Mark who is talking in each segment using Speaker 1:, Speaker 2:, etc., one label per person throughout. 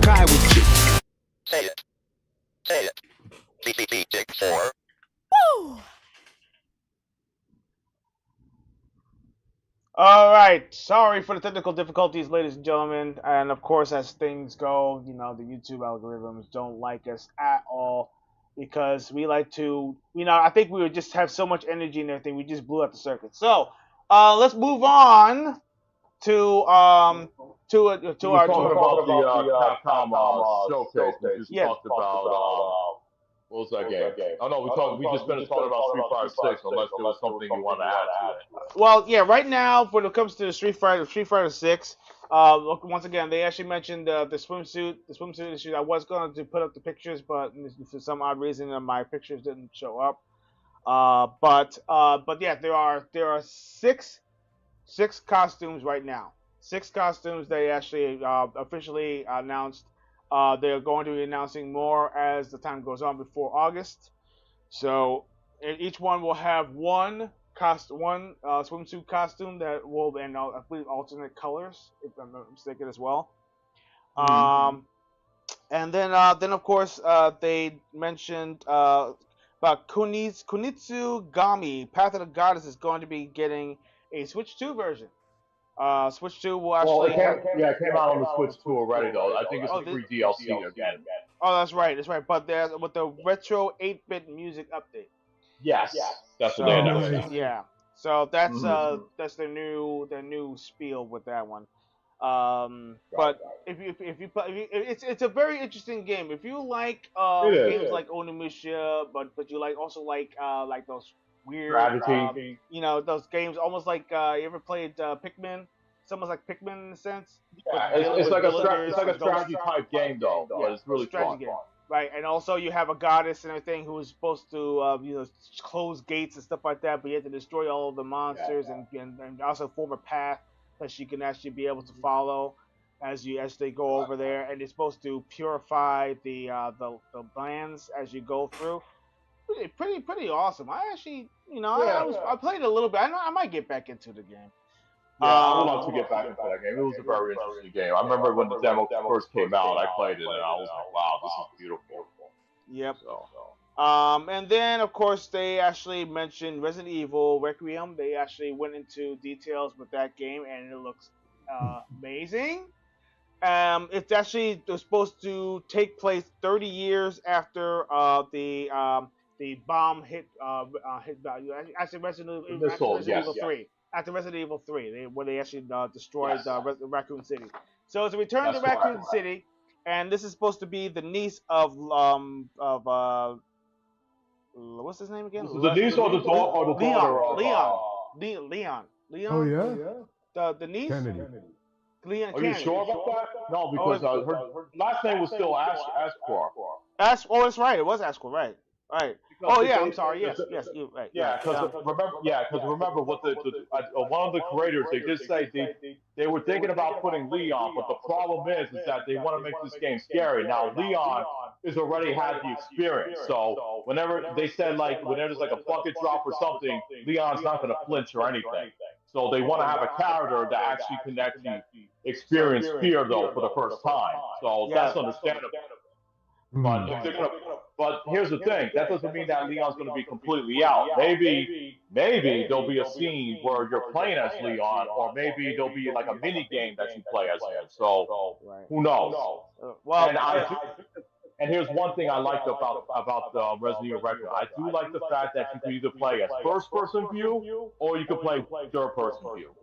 Speaker 1: try with you.
Speaker 2: Say it. Say it. CCP Tick 4.
Speaker 3: Woo!
Speaker 4: All right. Sorry for the technical difficulties, ladies and gentlemen. And of course, as things go, the YouTube algorithms don't like us at all because we like to, I think we would just have so much energy and everything. We just blew out the circuit. So, let's move on to
Speaker 5: We were talking about the Capcom showcase. We just talked about what was that game? Oh no, we just finished talking about Street Fighter 6. Unless there was something you want to add to it.
Speaker 4: Well, yeah. Right now, when it comes to the Street Fighter 6, once again, they actually mentioned the swimsuit issue. I was going to put up the pictures, but for some odd reason, my pictures didn't show up. But yeah, there are six costumes right now. Six costumes they actually officially announced. They're going to be announcing more as the time goes on before August. So each one will have one swimsuit costume that will, and I believe alternate colors, if I'm not mistaken as well. And then of course they mentioned about Kunitsu Gami, Path of the Goddess, is going to be getting a Switch 2 version. Switch 2 will actually.
Speaker 5: It came out on the Switch 2 already, though. I think it's a free DLC again.
Speaker 4: Oh, that's right. But there's with the retro 8-bit music update.
Speaker 5: Yes, that's what they announced.
Speaker 4: Yeah, so that's their new spiel with that one. But if you play, it's a very interesting game. If you like games like Onimusha, but you also like those weird those games almost like you ever played Pikmin? It's almost like Pikmin in a sense.
Speaker 5: Yeah, it's like a strategy type game though. But it's really fun.
Speaker 4: Right, and also you have a goddess and everything who is supposed to close gates and stuff like that, but you have to destroy all of the monsters and also form a path that she can actually be able to follow as they go over there, and it's supposed to purify the lands as you go through. Pretty awesome. I actually I played a little bit. I might get back into the game.
Speaker 5: Yeah, I would love to get back into that game. It was a very interesting game. I remember when the demo first came out, I played it, and I was like, wow, this is beautiful.
Speaker 4: Yep. And then, of course, they actually mentioned Resident Evil Requiem. They actually went into details with that game, and it looks amazing. It's actually supposed to take place 30 years after the bomb hit actually Resident Evil 3. After Resident Evil 3, where they actually destroyed Raccoon City. So it's a return to Raccoon City, and this is supposed to be the niece of what's his name again?
Speaker 5: The niece or the daughter?
Speaker 4: Leon.
Speaker 6: Oh yeah.
Speaker 4: The niece.
Speaker 6: Kennedy.
Speaker 4: Leon
Speaker 5: Are you sure about that? No, because her last name was still Ashcroft.
Speaker 4: Oh, that's right. It was Ashcroft, right? Right. I'm sorry. Yes, you're right.
Speaker 5: Yeah, because remember what one of the creators, they did say they were thinking about putting Leon, but the problem is that they want to make this game scary. Now Leon has already had the experience, so whenever they said whenever there's like a bucket drop or something, Leon's not going to flinch or anything. So they want to have a character that actually can actually experience fear though for the first time. So that's understandable. But here's the thing. That doesn't mean that Leon's going to be completely out. Maybe there'll be a scene where you're playing as Leon, or maybe there'll be like a mini game that you play as him. So who knows? And here's one thing I liked about the Resident Evil Requiem. I do like the fact that you can either play as first-person view or you can play third-person view.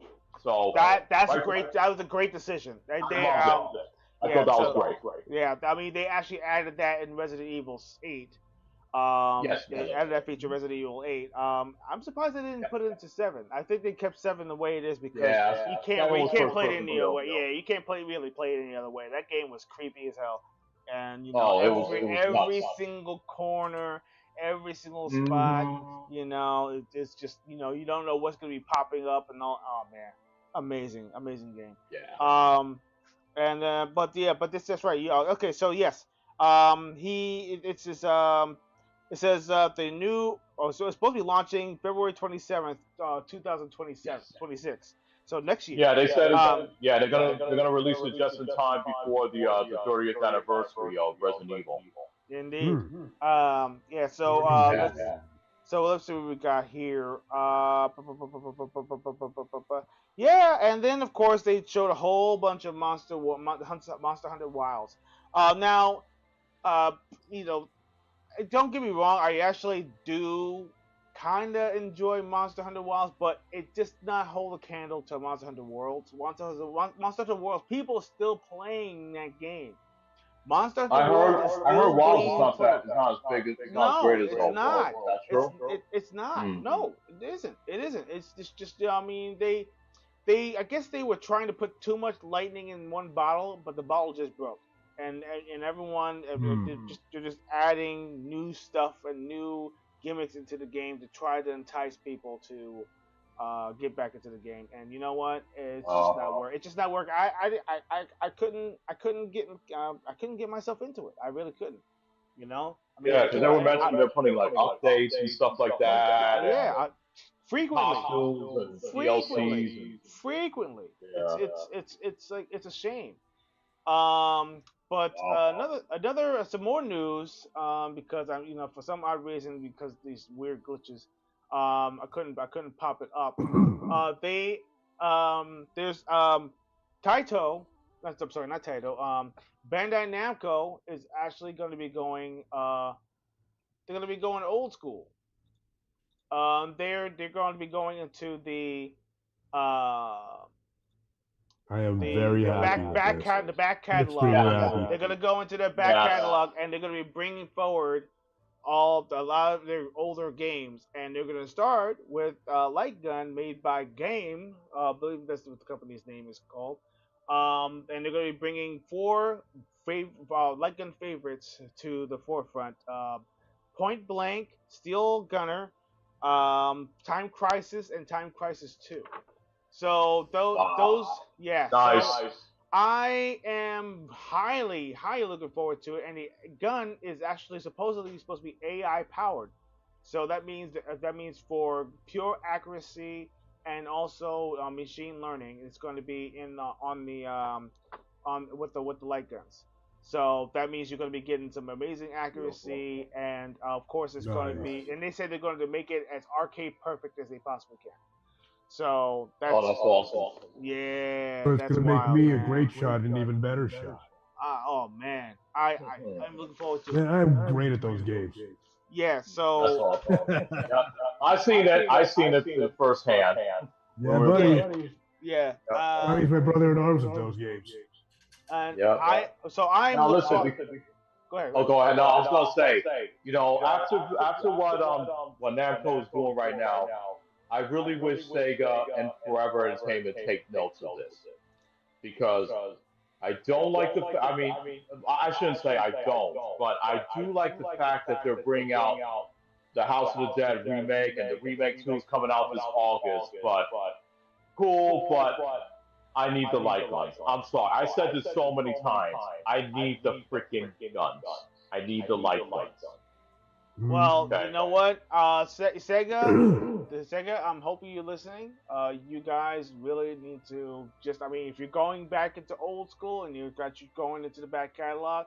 Speaker 5: So
Speaker 4: that was a great decision.
Speaker 5: I thought that was great.
Speaker 4: Yeah, I mean they actually added that in Resident Evil 8. They added that feature in Resident Evil 8. I'm surprised they didn't put it into 7. I think they kept 7 the way it is because you can't play it any other way. Yeah, you can't really play it any other way. That game was creepy as hell, and every single corner, every single spot, it's just you don't know what's gonna be popping up and all. Oh man, amazing game.
Speaker 5: Yeah.
Speaker 4: But that's right. Okay, so yes, it says the new. Oh, so it's supposed to be launching February 27th, 2026. So next year.
Speaker 5: Yeah, they said they're gonna release it just in time before the 30th anniversary of Resident Evil.
Speaker 4: Indeed. Yeah.
Speaker 5: Yeah.
Speaker 4: So let's see what we got here. Yeah, and then of course they showed a whole bunch of Monster Hunter Wilds. Now, uh, you know, don't get me wrong, I actually do kind of enjoy Monster Hunter Wilds, but it just not hold a candle to Monster Hunter Worlds. Monster Hunter Worlds, people are still playing that game. Monster Hunter World is
Speaker 5: I heard
Speaker 4: still
Speaker 5: Wilds is
Speaker 4: being
Speaker 5: not
Speaker 4: played.
Speaker 5: that, it's not as big, it's not as
Speaker 4: No,
Speaker 5: great as
Speaker 4: it's
Speaker 5: Worlds.
Speaker 4: not.
Speaker 5: Is that true?
Speaker 4: It's not.
Speaker 5: Mm.
Speaker 4: No, it isn't. It isn't. It's just. I mean, I guess they were trying to put too much lightning in one bottle, but the bottle just broke. And everyone they're just adding new stuff and new gimmicks into the game to try to entice people to get back into the game. And you know what? It's just not work. It's just not work. I couldn't get myself into it. I really couldn't. You know? I mean,
Speaker 5: Yeah, because they were mentioning they're putting like updates and stuff like that,
Speaker 4: yeah,
Speaker 5: and
Speaker 4: frequently,
Speaker 5: costumes and
Speaker 4: frequently,
Speaker 5: DLCs. And,
Speaker 4: frequently.
Speaker 5: yeah.
Speaker 4: It's like it's a shame. But another some more news. Because I'm for some odd reason because these weird glitches, I couldn't pop it up. There's Taito. I'm sorry, not Taito. Bandai Namco is actually going to be going. They're going to be going old school. They're going to be going into the
Speaker 6: I am very happy with this.
Speaker 4: the back
Speaker 6: Extremely
Speaker 4: catalog.
Speaker 6: happy.
Speaker 4: They're gonna go into their back catalog and they're gonna be bringing forward a lot of their older games, and they're gonna start with Light Gun made by Game. I believe that's what the company's name is called. And they're gonna be bringing four Light Gun favorites to the forefront: Point Blank, Steel Gunner, Time Crisis, and Time Crisis 2. So those yeah.
Speaker 5: Nice.
Speaker 4: So I am highly looking forward to it, and the gun is actually supposedly supposed to be AI powered. So that means for pure accuracy and also machine learning, it's going to be in on with the light guns. So that means you're going to be getting some amazing accuracy, and of course it's going to be. And they said they're going to make it as arcade perfect as they possibly can. So that's
Speaker 5: awesome.
Speaker 4: Yeah,
Speaker 6: So it's
Speaker 4: that's
Speaker 6: gonna make
Speaker 4: wild,
Speaker 6: me
Speaker 4: man.
Speaker 6: a great shot, an even better shot.
Speaker 4: Oh man, I'm looking forward to
Speaker 6: Man,
Speaker 4: it.
Speaker 6: I'm great at those games.
Speaker 4: Yeah,
Speaker 5: That's
Speaker 4: so
Speaker 5: awesome. Yeah. I seen it firsthand.
Speaker 6: Yeah, buddy.
Speaker 4: yeah,
Speaker 6: Johnny's my brother in arms with those games.
Speaker 4: and
Speaker 5: Yeah.
Speaker 4: I'm
Speaker 5: Now
Speaker 4: looking
Speaker 5: listen,
Speaker 4: forward. Go ahead.
Speaker 5: oh, go ahead. No, I was gonna say, after what Namco is doing right now, I really wish Sega and Forever Entertainment take notes of this, because I don't like I mean, I shouldn't say I don't, but I do like the fact that they're bringing out the House of the Dead remake, and the remake 2 is coming out this August. But cool, but I need the light guns. I'm sorry, I said this so many times. I need the freaking guns. I need the light guns.
Speaker 4: Well,
Speaker 5: Okay.
Speaker 4: you know what, Sega, I'm hoping you're listening. You guys really need to if you're going back into old school and you're going into the back catalog,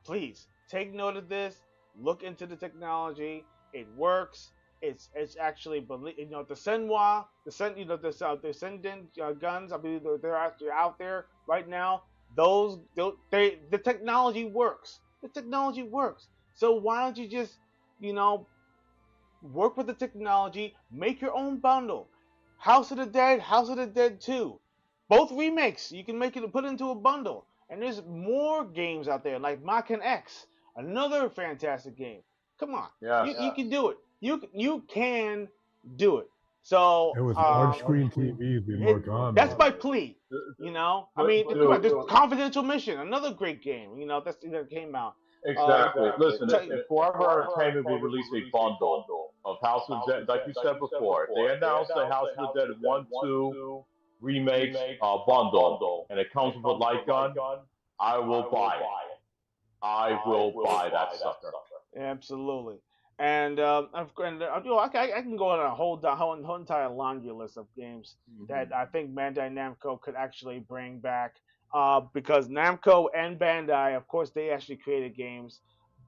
Speaker 4: please take note of this. Look into the technology. It works. It's actually the Senwa, the Senden guns. I believe they're actually out there right now. The technology works. The technology works. So why don't you just work with the technology, make your own bundle. House of the Dead 2. Both remakes, you can put into a bundle. And there's more games out there like Maken X, another fantastic game. Come on. You can do it. You can do it. So
Speaker 6: It was large screen TVs we work on.
Speaker 4: That's my plea. I mean, come on, there's Confidential Mission, another great game. That came out.
Speaker 5: Exactly. Listen, if Forever Entertainment would release a bundle of House of the Dead, like you said before, if they announced the House of the Dead 1, 2 remakes bundle, and it comes with a light gun, I will buy it. I will buy that sucker.
Speaker 4: Absolutely. And I can go on a whole entire laundry list of games that I think Bandai Namco could actually bring back. Because Namco and Bandai, of course, they actually created games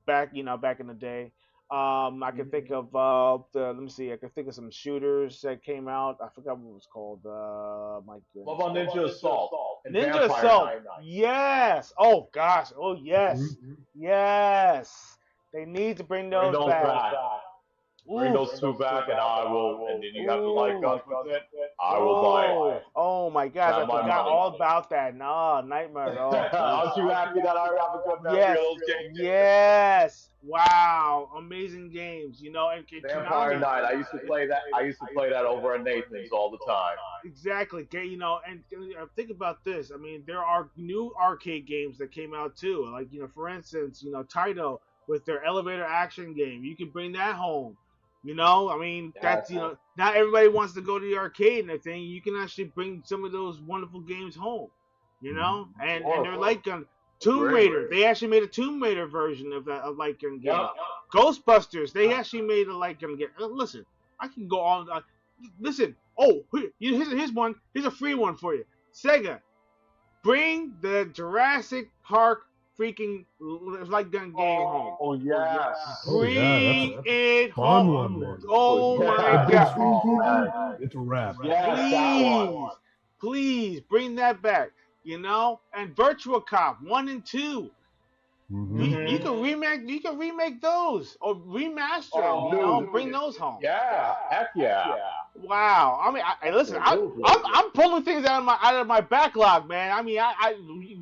Speaker 4: back in the day. I can think of let me see. I can think of some shooters that came out. I forgot what it was called. My
Speaker 5: What
Speaker 4: goodness.
Speaker 5: about Ninja Assault and
Speaker 4: Ninja
Speaker 5: Vampire
Speaker 4: Assault.
Speaker 5: Knight?
Speaker 4: Yes. Oh gosh. Oh yes. Yes. They need to bring
Speaker 5: Bring
Speaker 4: those
Speaker 5: those
Speaker 4: back.
Speaker 5: back. Bring
Speaker 4: Ooh.
Speaker 5: those two back, and I will. And then you have the light guns with it. I will buy it.
Speaker 4: Oh. Oh my gosh. I
Speaker 5: Have my
Speaker 4: forgot
Speaker 5: money.
Speaker 4: all about that. No, Nightmare. Oh geez.
Speaker 5: Aren't you happy that I have a good memory
Speaker 4: Yes.
Speaker 5: of those games?
Speaker 4: Yes. Wow. Amazing games. And
Speaker 5: Vampire
Speaker 4: Konami.
Speaker 5: Knight. I used to play that. I used to play that over at Nathan's all the time.
Speaker 4: Exactly. And think about this. I mean, there are new arcade games that came out too. Like, for instance, Taito with their elevator action game. You can bring that home. I mean, that's, not everybody wants to go to the arcade and everything. You can actually bring some of those wonderful games home. And they're like Tomb Raider. They actually made a Tomb Raider version of that of light gun game.
Speaker 5: Yep.
Speaker 4: Ghostbusters. They actually made a light gun game. Listen, I can go on. Listen. Oh, here's one. Here's a free one for you. Sega, bring the Jurassic Park freaking light gun game home.
Speaker 5: Oh yes.
Speaker 4: Bring
Speaker 6: that's
Speaker 4: it
Speaker 6: fun
Speaker 4: home.
Speaker 6: one, man.
Speaker 4: Oh
Speaker 5: Yeah.
Speaker 4: my
Speaker 6: The big
Speaker 4: god.
Speaker 6: screen
Speaker 5: man.
Speaker 6: TV. It's a wrap.
Speaker 5: Yes, that one.
Speaker 4: Please bring that back. And Virtual Cop 1 and 2. You can remake those or remaster them.
Speaker 5: Dude.
Speaker 4: Bring those home.
Speaker 5: Yeah. Heck yeah.
Speaker 4: Wow. I mean, listen. I'm pulling things out of my backlog, man. I mean,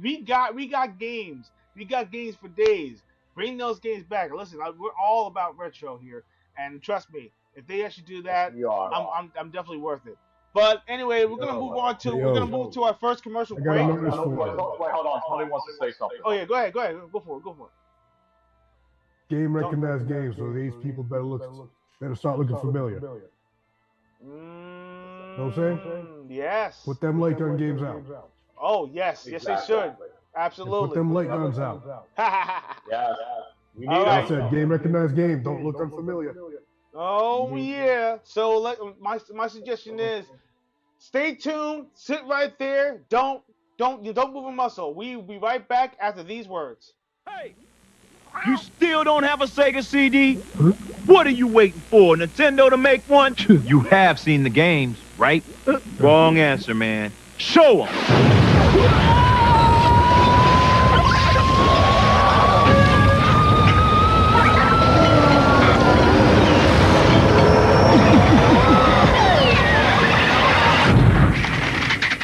Speaker 4: we got games. We got games for days. Bring those games back. Listen, we're all about retro here, and trust me, if they actually do that,
Speaker 5: Yes, we are.
Speaker 4: I'm definitely worth it. But anyway, we're gonna move to our first commercial
Speaker 6: I got
Speaker 4: break.
Speaker 6: a notice for
Speaker 5: Wait,
Speaker 6: you.
Speaker 5: hold on. Tony wants to say something.
Speaker 4: Oh yeah, go ahead. Go for it.
Speaker 6: Game recognized games, so these people better start looking familiar. Know what I'm saying?
Speaker 4: Yes.
Speaker 6: Put them light gun games out.
Speaker 4: Oh yes, yes they should. Absolutely.
Speaker 6: Put them light guns out.
Speaker 5: Yes. We
Speaker 4: All
Speaker 5: need
Speaker 4: right.
Speaker 6: I said game recognized game. Don't look unfamiliar.
Speaker 4: Oh yeah. So my suggestion is, stay tuned. Sit right there. Don't move a muscle. We'll be right back after these words.
Speaker 1: Hey, you still don't have a Sega CD? What are you waiting for? Nintendo to make one? You have seen the games, right? Wrong answer, man. Show them.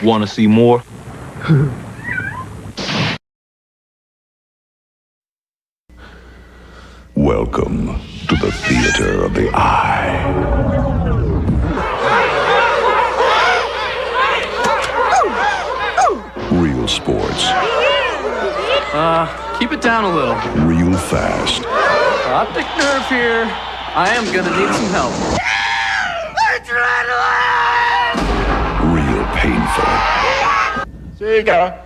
Speaker 1: Want to see more?
Speaker 3: Welcome to the theater of the eye. Real sports.
Speaker 7: Keep it down a little.
Speaker 3: Real fast.
Speaker 7: Optic nerve here. I am gonna need some help.
Speaker 3: Real painful.
Speaker 7: Sega.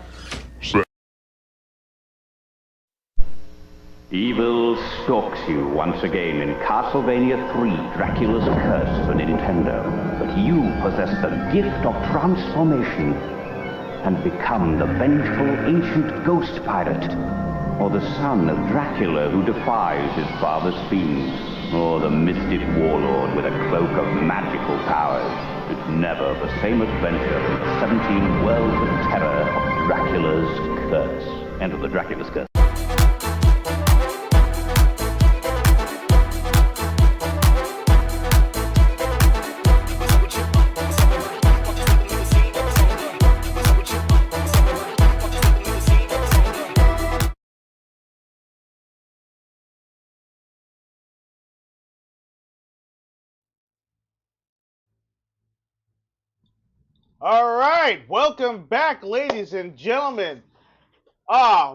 Speaker 8: Evil stalks you once again in Castlevania 3, Dracula's Curse for Nintendo. But you possess the gift of transformation and become the vengeful ancient ghost pirate, or the son of Dracula who defies his father's fiends, or the mystic warlord with a cloak of magical powers. It's never the same adventure in the 17 worlds of terror of Dracula's Curse. Enter the Dracula's Curse.
Speaker 4: All right, welcome back, ladies and gentlemen.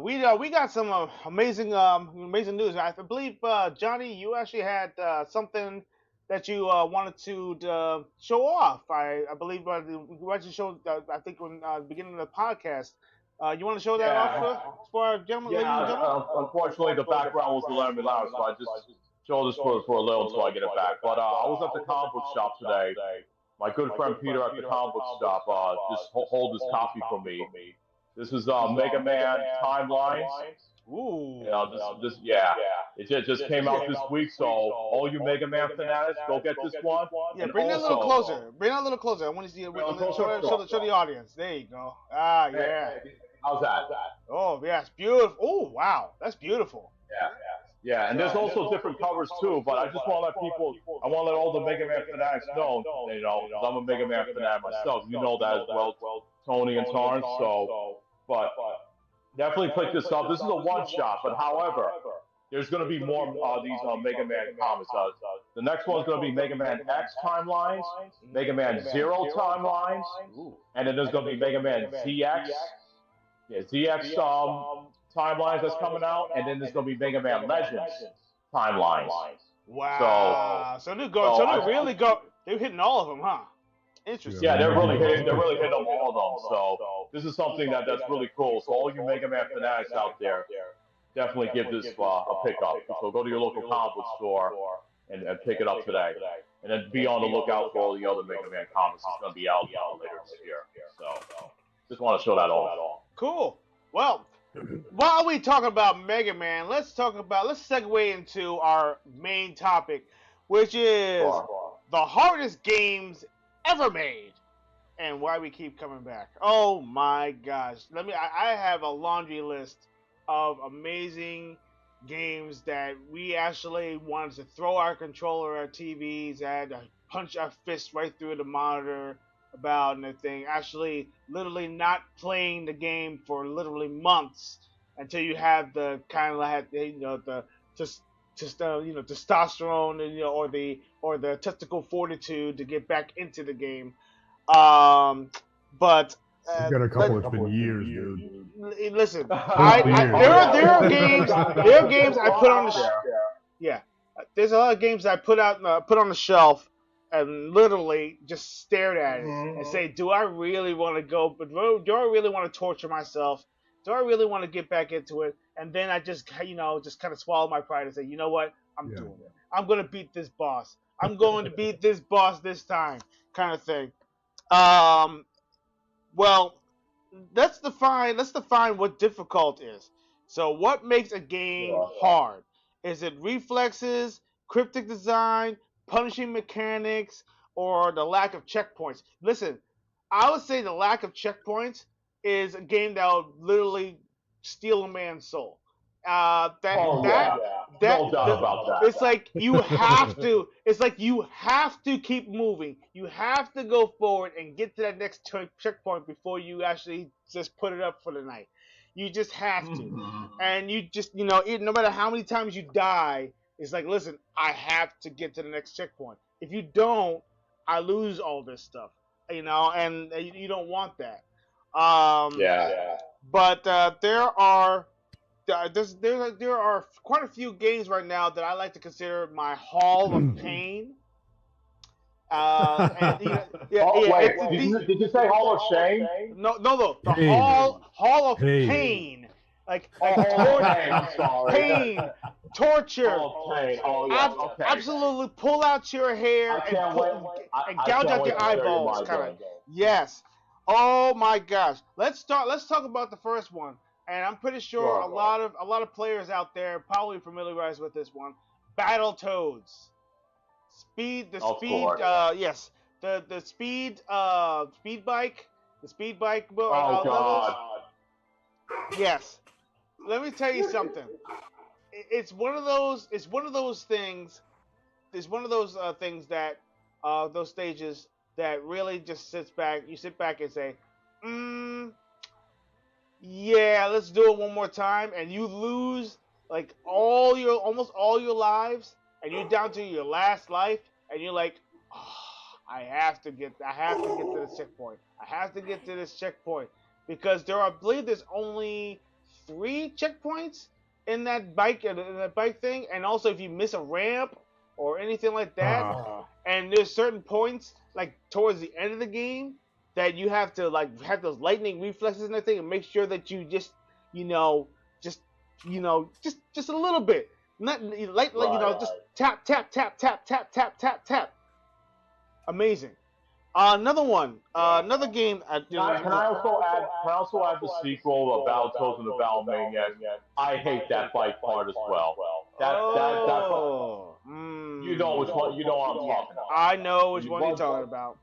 Speaker 4: We got some amazing news. I believe Johnny, you actually had something that you wanted to show off. I believe you actually showed. I think when the beginning of the podcast, you want to show that off for our gentlemen, ladies and gentlemen.
Speaker 5: Unfortunately, the background was a little bit loud, so I show this for a little until I get it back. But I was at the comic book shop today. My good friend Peter at the comic book shop just hold this copy for me. This is Mega Man Timelines.
Speaker 4: Ooh.
Speaker 5: You know, yeah. It just came out this week, so all you Mega Man fanatics, go get this one.
Speaker 4: Yeah,
Speaker 5: and
Speaker 4: bring that a little
Speaker 5: also,
Speaker 4: closer. Bring that a little closer. I want to see it.
Speaker 5: Sure.
Speaker 4: Show the audience. There you go. Ah, yeah.
Speaker 5: How's that?
Speaker 4: Oh, yeah, it's beautiful. Oh, wow, that's beautiful.
Speaker 5: Yeah, and there's also different covers too, but I just want to let people, I want to let all the Mega Man fanatics know, you know, 'cause I'm a Mega Man fanatic myself. You know that as well, Tony and Torrance. So, but definitely pick this up. This is a one-shot, but however, there's going to be more these Mega Man comics. The next one's going to be Mega Man X timelines, Mega Man Zero timelines, and then there's going to be Mega Man ZX. Yeah, ZX timelines that's coming out, and then there's going to be Mega Man Legends timelines.
Speaker 4: Wow. So they're going. So they really go. They're hitting all of them, huh? Interesting.
Speaker 5: Yeah, they're really hitting them, all of them. So this is something that's really cool. So all you Mega Man fanatics out there, definitely give this a pickup. So go to your local comic book store and pick it up today. And then be on the lookout for all the other Mega Man comics that's going to be out later this year. So just want to show that off.
Speaker 4: Cool. Well, while we talk about Mega Man, let's segue into our main topic, which is the hardest games ever made and why we keep coming back. Oh my gosh. I have a laundry list of amazing games that we actually wanted to throw our controller at TVs and punch our fist right through the monitor about, and the thing actually literally not playing the game for literally months until you have the kind of like, you know, the testosterone, and, you know, or the testicle fortitude to get back into the game. But
Speaker 6: You got a couple. It's been years, dude.
Speaker 4: listen, there are games I put on the there's a lot of games I put on the shelf and literally just stared at it and say, do I really want to go? But do I really want to torture myself? Do I really want to get back into it? And then I just kind of swallow my pride and say, you know what? I'm doing it. I'm going to beat this boss. I'm going to beat this boss this time, kind of thing. Well, let's define what difficult is. So what makes a game hard? Is it reflexes, cryptic design, punishing mechanics, or the lack of checkpoints? Listen, I would say the lack of checkpoints is a game that will literally steal a man's soul.
Speaker 5: No doubt about that.
Speaker 4: It's like you have to. It's like you have to keep moving. You have to go forward and get to that next checkpoint before you actually just put it up for the night. You just have to, and you just, you know, no matter how many times you die, it's like, listen, I have to get to the next checkpoint. If you don't, I lose all this stuff, you know, and you don't want that. But there are quite a few games right now that I like to consider my Hall of Pain.
Speaker 5: Did you say Hall of Shame?
Speaker 4: No. The Hall of Pain. Like pain, torture. Absolutely pull out your hair and gouge out your eyeballs, kind of. Yes. Oh my gosh. Let's talk about the first one. And I'm pretty sure a lot of players out there probably familiarized with this one. Battletoads. Speed bike. The speed bike.
Speaker 5: Oh God.
Speaker 4: Yes. Let me tell you something. It's one of those things. It's one of those things that those stages that really just sits back. You sit back and say, yeah, let's do it one more time, and you lose like almost all your lives, and you're down to your last life, and you're like, I have to get to this checkpoint. I have to get to this checkpoint because I believe there's only 3 checkpoints in that bike thing, and also if you miss a ramp or anything like that, and there's certain points like towards the end of the game that you have to like have those lightning reflexes and everything, and make sure that you just a little bit, not Tap, tap, tap, tap, tap, tap, tap, tap. Amazing. Another one. Another game.
Speaker 5: Can I also add? Can I also add the sequel of Battletoads and the Battle Maniacs? I hate that fight part as well.
Speaker 4: Oh.
Speaker 5: You know which one? You know what I'm talking about.
Speaker 4: I know which one you're talking about.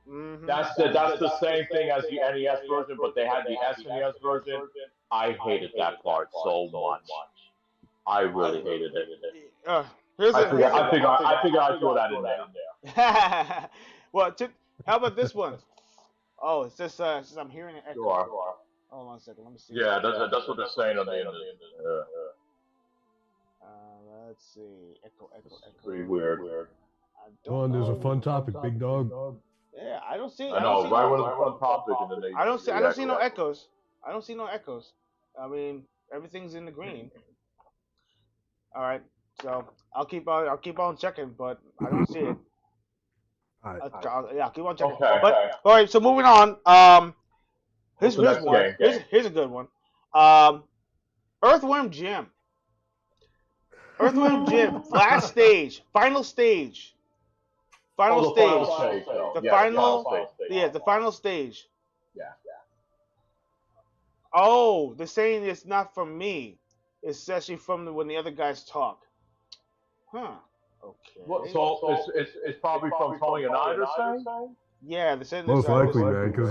Speaker 5: That's the same thing as the NES version, but they had the SNES version. I hated that part so much. I really hated it. I figured I'd throw that in there.
Speaker 4: Well, how about this one? Oh, it's just I'm hearing an echo.
Speaker 5: Sure.
Speaker 4: Hold on a second. Let me see.
Speaker 5: Yeah, that's what they're saying on the end.
Speaker 4: Let's see. Echo.
Speaker 5: Pretty weird.
Speaker 6: Come on, there's a fun topic, big dog.
Speaker 4: Yeah, I don't see.
Speaker 5: I know, right when it's a fun topic, and then they.
Speaker 4: I don't see no echoes. I don't see no echoes. I mean, everything's in the green. All right, so I'll keep on checking, but I don't see it.
Speaker 6: All right.
Speaker 4: Yeah, keep on checking.
Speaker 5: Okay.
Speaker 4: But all right, so moving on. Here's one. Here's a good one. Earthworm Jim. Earthworm Jim. Last stage. Final stage. The final stage.
Speaker 5: Yeah.
Speaker 4: Oh, they're saying it's not from me. It's actually from when the other guys talk. Huh. Okay.
Speaker 5: What, so it's probably from Tony and I, they're saying?
Speaker 4: Yeah, they said
Speaker 6: Most likely, man, because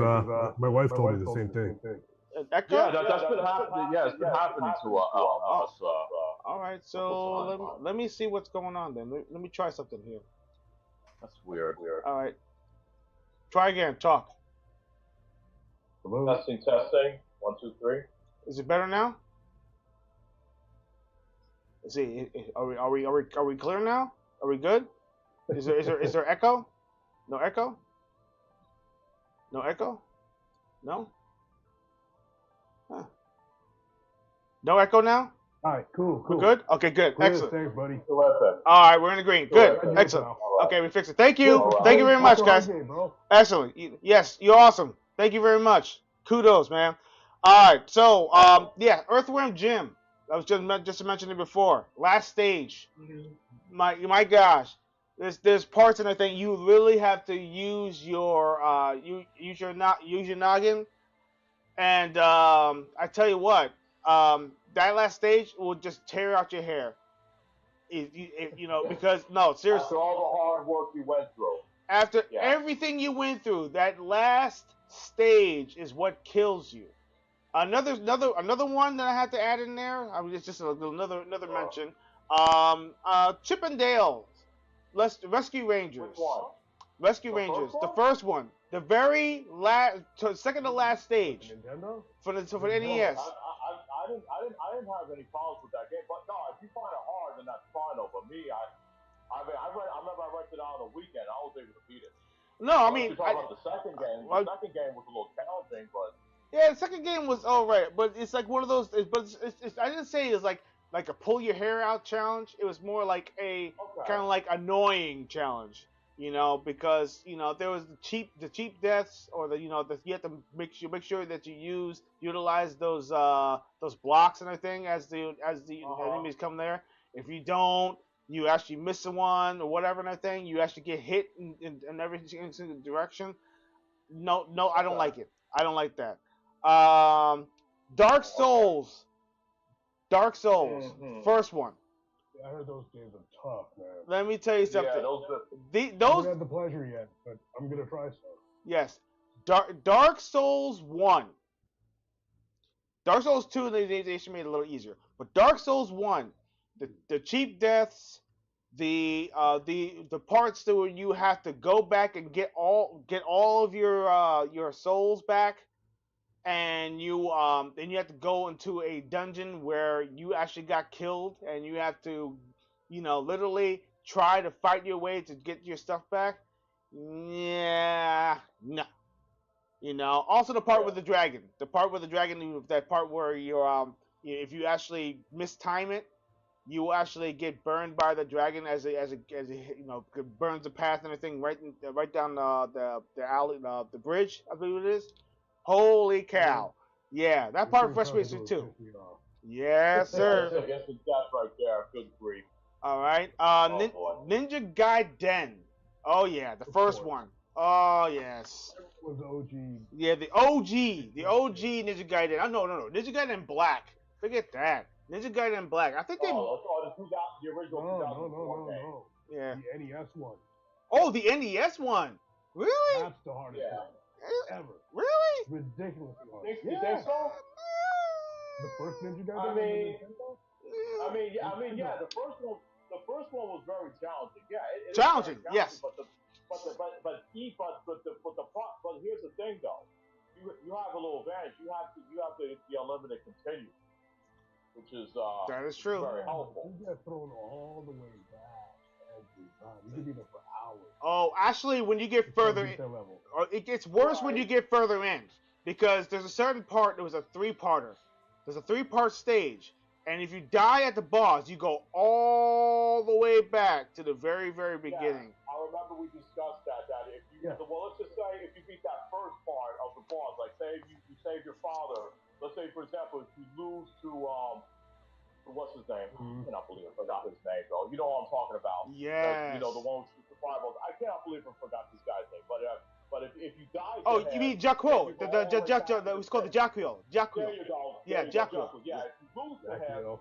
Speaker 6: my wife told me the same thing.
Speaker 4: Echo?
Speaker 5: Yeah, that's been happening. Yeah, it's been happening to us.
Speaker 4: All right, so let me see what's going on then. Let me try something here.
Speaker 5: That's weird.
Speaker 4: All right. Try again. Talk.
Speaker 5: Hello? Testing. 1, 2, 3.
Speaker 4: Is it better now? Let's see. Are we clear now? Are we good? Is there echo? No echo? No echo? No? Huh. No echo now?
Speaker 6: All right, cool.
Speaker 4: We're good? Okay, good. Excellent.
Speaker 6: Thanks, buddy.
Speaker 4: All right, we're in the green. Good. Excellent. Okay, we fixed it. Thank you. Thank you very much, guys. Excellent. Yes, you're awesome. Thank you very much. Kudos, man. All right, so yeah, Earthworm Jim. I was just mentioning before. Last stage. My gosh, there's parts in the thing you really have to use your use your noggin. And I tell you what, that last stage will just tear out your hair. You know, because no, seriously.
Speaker 5: After all the hard work you went through.
Speaker 4: After everything you went through, that last stage is what kills you. Another one that I had to add in there. I mean, it's just another mention. Chip and Dale, Rescue Rangers.
Speaker 5: Which one?
Speaker 4: Rescue Rangers, the first one, the very last, second to last stage.
Speaker 6: Nintendo?
Speaker 4: For the NES.
Speaker 5: I didn't have any problems with that game, but no, if you find it hard, then that's fine. But me, I remember I rented it on the weekend. I was able to beat it.
Speaker 4: No, I mean,
Speaker 5: the second game. The second game was a little challenging, but.
Speaker 4: Yeah, the second game was alright, but it's like one of those. I didn't say it was like a pull your hair out challenge. It was more like a kind of like annoying challenge, you know, because you know there was the cheap deaths, or you have to make sure that you utilize those blocks and everything as the enemies come there. If you don't, you actually miss one or whatever and everything. You actually get hit in every single direction. No, I don't like it. I don't like that. Dark Souls, first one.
Speaker 6: I heard those games are tough, man.
Speaker 4: Let me tell you something.
Speaker 5: Yeah,
Speaker 6: I haven't had the pleasure yet, but I'm gonna try some.
Speaker 4: Yes, Dark Souls 1. Dark Souls 2, they should make it a little easier. But Dark Souls 1, the cheap deaths, the parts that where you have to go back and get all of your souls back. And then you have to go into a dungeon where you actually got killed, and you have to, literally try to fight your way to get your stuff back. Yeah, no. Also the part with the dragon, that part where you're, if you actually mistime it, you will actually get burned by the dragon as it burns the path and everything right down the alley, the bridge, I believe it is. Holy cow! Yeah, that part frustrates me too. Yes, sir.
Speaker 5: Against the death right there. Good grief.
Speaker 4: All right.
Speaker 5: boy.
Speaker 4: Ninja Gaiden. Oh yeah, the first
Speaker 6: course.
Speaker 4: one. Oh yes.
Speaker 6: Was the OG.
Speaker 4: Yeah, the OG Ninja Gaiden. No. Ninja Gaiden Black. Forget that. Ninja Gaiden Black. I think they.
Speaker 5: The original
Speaker 6: No,
Speaker 5: 2004 game.
Speaker 6: no.
Speaker 4: Yeah.
Speaker 6: The NES one.
Speaker 4: Oh, the NES one. Really?
Speaker 6: That's the hardest one ever.
Speaker 4: Really?
Speaker 6: Ridiculously hard.
Speaker 5: You think so?
Speaker 6: The first Ninja Gaiden.
Speaker 5: I
Speaker 6: on
Speaker 5: mean,
Speaker 6: the Nintendo?
Speaker 5: yeah. The first one was very challenging. Yeah, it is
Speaker 4: Challenging,
Speaker 5: very
Speaker 4: yes.
Speaker 5: But here's the thing though. You have a little advantage. You have the unlimited continue, which is
Speaker 4: That is true.
Speaker 5: very helpful.
Speaker 6: You get thrown all the way back every time. You could be there for hours.
Speaker 4: Oh, actually, when you get further,
Speaker 6: Level.
Speaker 4: it gets worse when you get further in because there's a certain part. There was a three-parter. There's a three-part stage, and if you die at the boss, you go all the way back to the very, very beginning.
Speaker 5: Yeah, I remember we discussed that. That if you, well, let's just say if you beat that first part of the boss, like say you saved your father. Let's say, for example, if you lose to what's his name? I cannot believe I forgot his name, though. You know what I'm talking about?
Speaker 4: Yes.
Speaker 5: You know the one with the fireballs. I cannot believe I forgot this guy's name. But if you die,
Speaker 4: You mean Jaquil? It's called the Jaquil.
Speaker 5: There you go.
Speaker 4: Yeah, Jaquil.
Speaker 5: Yeah, if you lose to him,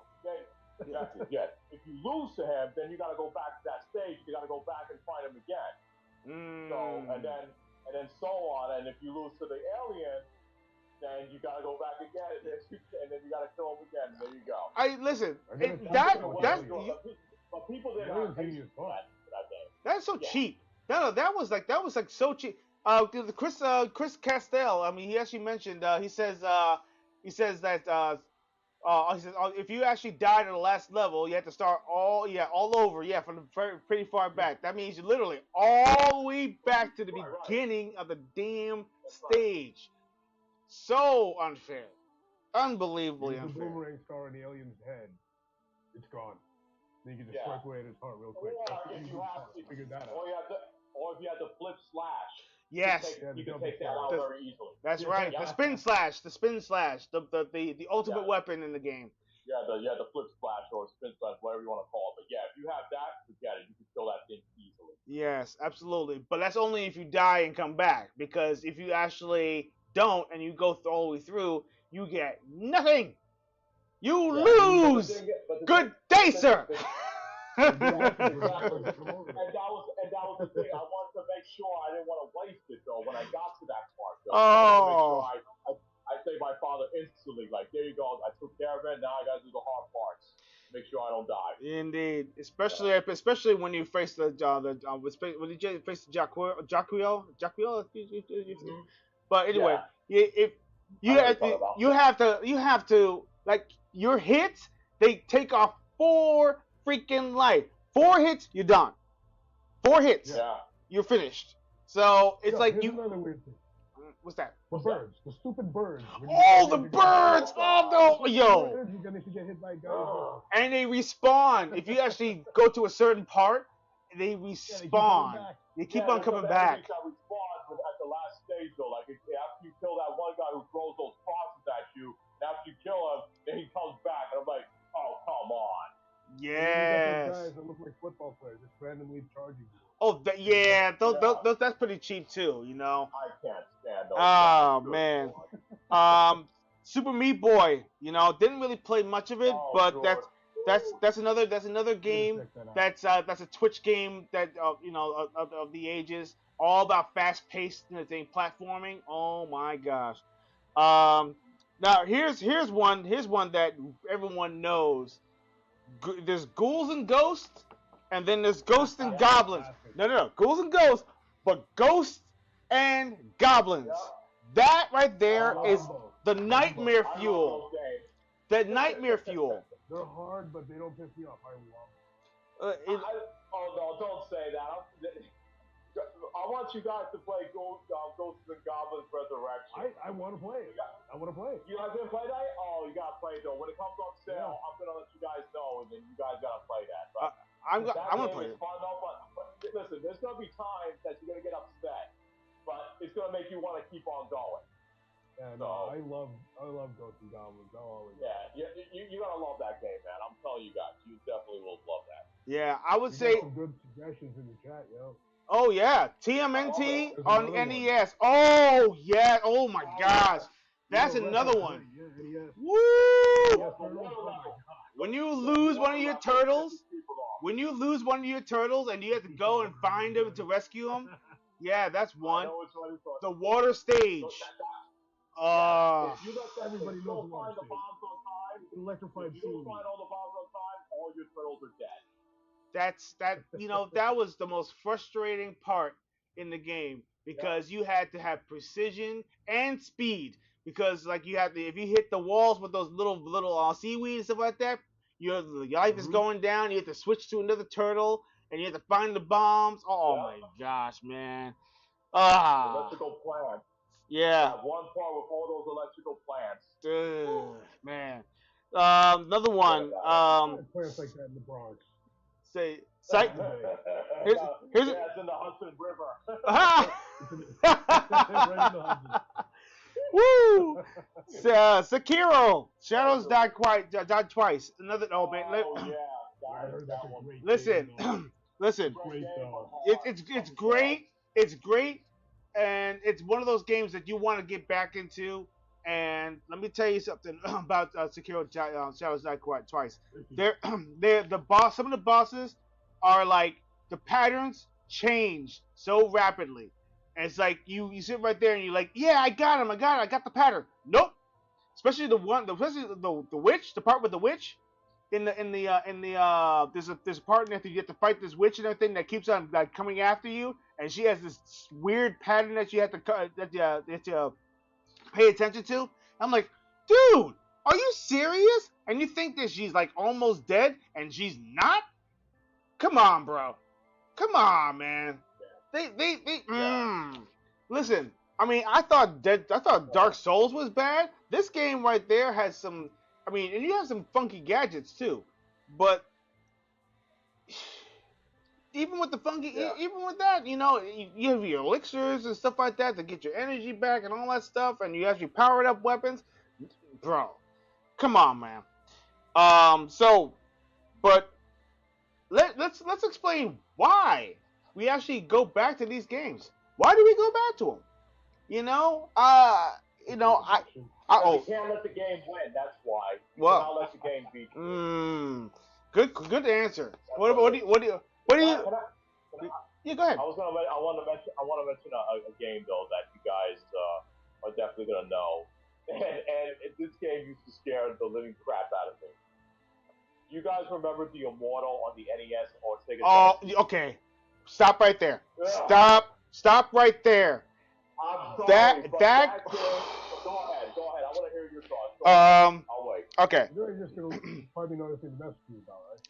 Speaker 5: if you lose to him, then you got to go back to that stage. You got to go back and fight him again. So and then so on. And if you lose to the alien, then you got to go back again, and then you got to kill him again. And there you go. But people didn't have patience for that game.
Speaker 4: That's so cheap. That was like so cheap. Chris Castell. I mean, he actually mentioned. He says that. He says if you actually died at the last level, you have to start all over, from pretty far back. That means you literally all the way back to the beginning of the damn stage. So unfair, unbelievably unfair.
Speaker 6: The boomerang star in the alien's head, it's gone. Then you can just strike away at his heart real quick.
Speaker 5: Or if you had to flip slash.
Speaker 4: Yes,
Speaker 5: you can take that out very easily.
Speaker 4: That's right. The spin slash, the ultimate weapon in the game.
Speaker 5: The flip slash or spin slash, whatever you want to call it. But yeah, if you have that, forget it. You can kill that thing easily.
Speaker 4: Yes, absolutely. But that's only if you die and come back. Because if you actually don't and you go all the way through, you get nothing. You lose. Good day, sir.
Speaker 5: And that was the thing. I wanted to make sure I didn't want to waste it though when I got to that part. Though. I saved my father instantly. Like there you go. I took care of it. Now I got to do the hard parts. Make sure I don't die.
Speaker 4: Indeed, especially when you face when you face Jaquil. But anyway, if you have to like your hits, they take off 4 freaking life. 4 hits, you're done. 4 hits, you're finished. So it's like you.
Speaker 6: Another weird thing.
Speaker 4: What's that?
Speaker 6: The birds, the stupid birds.
Speaker 4: Oh, the birds! Oh no, yo!
Speaker 6: You're gonna get hit by guns.
Speaker 4: And they respawn. If you actually go to a certain part, they respawn. They keep on coming back.
Speaker 5: At the last stage, though, like after you kill that one guy who throws those crosses at you, after you kill him, then he comes back, and I'm like, oh come on.
Speaker 4: Yes.
Speaker 6: Those guys that look like football players, just randomly charging you.
Speaker 4: Oh, those that's pretty cheap too, you know.
Speaker 5: I can't stand those.
Speaker 4: Oh man. Super Meat Boy, you know, didn't really play much of it, but that's another game that's a Twitch game that of the ages, all about fast-paced platforming. Oh my gosh. Now here's one that everyone knows. There's Ghouls and Ghosts, and then there's Ghosts and Goblins. No, Ghouls and Ghosts, but Ghosts and Goblins. That right there is the nightmare fuel. That nightmare fuel.
Speaker 6: They're hard, but they don't piss me off. I love
Speaker 5: oh no, don't say that. I want you guys to play Ghosts and Goblins Resurrection.
Speaker 6: I want to play it. I want to play it.
Speaker 5: You guys didn't play that? Oh, you gotta play it though. When it comes on sale, I'm gonna let you guys know, and then you guys gotta play that. But
Speaker 4: I'm gonna play it.
Speaker 5: Fun, though, but listen, there's gonna be times that you're gonna get upset, but it's gonna make you want to keep on going.
Speaker 6: And I love Ghosts and Goblins. I'll always.
Speaker 5: Yeah, you're gonna love that game, man. I'm telling you guys, you definitely will love that.
Speaker 4: Yeah, I would
Speaker 6: You
Speaker 4: say.
Speaker 6: got some good suggestions in the chat, yo.
Speaker 4: Oh yeah,
Speaker 5: I love it.
Speaker 4: TMNT
Speaker 6: There's
Speaker 4: on
Speaker 6: another one.
Speaker 4: NES. Oh yeah. Oh my
Speaker 5: Oh
Speaker 4: gosh,
Speaker 5: yes.
Speaker 4: that's
Speaker 6: Yo, Rex
Speaker 4: another
Speaker 6: is
Speaker 4: one.
Speaker 6: great. Yeah, NES.
Speaker 4: Woo!
Speaker 6: NES
Speaker 5: The
Speaker 6: Turtles.
Speaker 5: water
Speaker 6: Oh my
Speaker 5: level.
Speaker 6: god.
Speaker 4: When you
Speaker 5: The
Speaker 4: lose one
Speaker 5: water
Speaker 4: of your
Speaker 5: level
Speaker 4: turtles,
Speaker 5: pisses people off.
Speaker 4: when you lose one of your turtles and you have to go and find them to rescue them, yeah, that's
Speaker 5: I
Speaker 4: one.
Speaker 5: know which one it's on.
Speaker 4: The water
Speaker 5: So
Speaker 4: stage.
Speaker 5: yes,
Speaker 4: Uh,
Speaker 5: if you let that,
Speaker 6: Everybody
Speaker 5: if you
Speaker 6: knows
Speaker 5: don't
Speaker 6: the water
Speaker 5: find the
Speaker 6: stage.
Speaker 5: bombs on time,
Speaker 6: It's an electrified
Speaker 5: if you don't
Speaker 6: scene.
Speaker 5: find all the bombs on time, all your turtles are dead.
Speaker 4: that was the most frustrating part in the game because you had to have precision and speed because like you have to if you hit the walls with those little seaweed and stuff like that, your life is going down. You have to switch to another turtle and you have to find the bombs. Oh
Speaker 5: Yep.
Speaker 4: my gosh, man!
Speaker 5: The
Speaker 4: Ah,
Speaker 5: electrical plants.
Speaker 4: yeah,
Speaker 5: That one part with all those electrical plants.
Speaker 4: man. Another
Speaker 5: Forget
Speaker 4: one.
Speaker 5: about it.
Speaker 6: I had plants like that in the Bronx
Speaker 4: Say,
Speaker 6: back
Speaker 4: site.
Speaker 6: in the day.
Speaker 4: Here's here's.
Speaker 5: Yeah, it's in the Hudson River.
Speaker 4: Ah!
Speaker 6: Right in the Hudson.
Speaker 4: Woo! Sekiro, Shadows died twice. Another oh man,
Speaker 5: Oh yeah,
Speaker 6: I heard that's a great
Speaker 4: listen,
Speaker 6: game, though.
Speaker 4: listen.
Speaker 6: Great though.
Speaker 4: It's great. It's great, and it's one of those games that you want to get back into. And let me tell you something about Sekiro Shadows Die Twice. They're the boss. Some of the bosses are like the patterns change so rapidly. And it's like you sit right there and you're like, yeah, I got him, I got the pattern. Nope. Especially especially the witch, the part with the witch. There's a part in there you have to fight this witch and everything that keeps on like coming after you, and she has this weird pattern that you have to pay attention to. I'm like, dude, are you serious? And you think that she's like almost dead, and she's not? Come on, bro. Come on, man. They. Listen, I mean, I thought Dark Souls was bad. This game right there has some. I mean, and you have some funky gadgets too, but even with the funky, even with that, you have your elixirs and stuff like that to get your energy back and all that stuff, and you have your powered up weapons, bro. Come on, man. So, but let's explain why we actually go back to these games. Why do we go back to them? You know, I
Speaker 5: Because
Speaker 4: oh
Speaker 5: you can't let the game win. That's why. You
Speaker 4: well,
Speaker 5: cannot let the game beat you.
Speaker 4: good answer. What do you yeah, go ahead.
Speaker 5: I want to mention a game though that you guys are definitely gonna know, and this game used to scare the living crap out of me. Do you guys remember the Immortal on the NES or Sega Genesis?
Speaker 4: Okay. Stop right there.
Speaker 5: Ugh.
Speaker 4: Stop right there.
Speaker 5: I'm sorry,
Speaker 4: That
Speaker 5: but
Speaker 4: that.
Speaker 5: that game. Go ahead. I want to hear your thoughts. I'll wait.
Speaker 4: Okay.
Speaker 6: You're just gonna probably know nothing to mess with you about, right?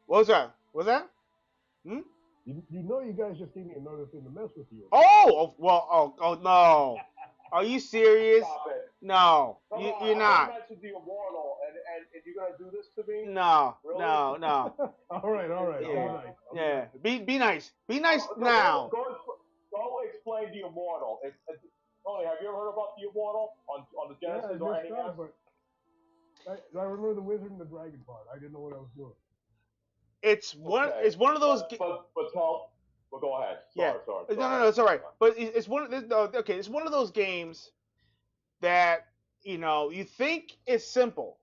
Speaker 4: What was that? What's that?
Speaker 6: You know you guys just gave me another thing to mess with you.
Speaker 4: Oh well. Oh no. Are you serious?
Speaker 5: Stop it.
Speaker 4: No,
Speaker 5: Come on,
Speaker 4: you're not.
Speaker 5: I mentioned the Immortal, and you're gonna do this to me?
Speaker 4: No,
Speaker 5: Really?
Speaker 6: all right.
Speaker 4: Yeah.
Speaker 6: Be
Speaker 4: Yeah.
Speaker 6: nice.
Speaker 4: Be nice. Be nice now.
Speaker 5: Go explain the Immortal. Tony, have you ever heard about the Immortal on the Genesis or
Speaker 6: I
Speaker 5: NES?
Speaker 6: but I remember the Wizard and the Dragon part. I didn't know what I was doing.
Speaker 4: It's one.
Speaker 5: Okay.
Speaker 4: It's one of those.
Speaker 5: But go ahead. Sorry.
Speaker 4: No. It's all right. But it's one. Okay. It's one of those games that you think it's simple,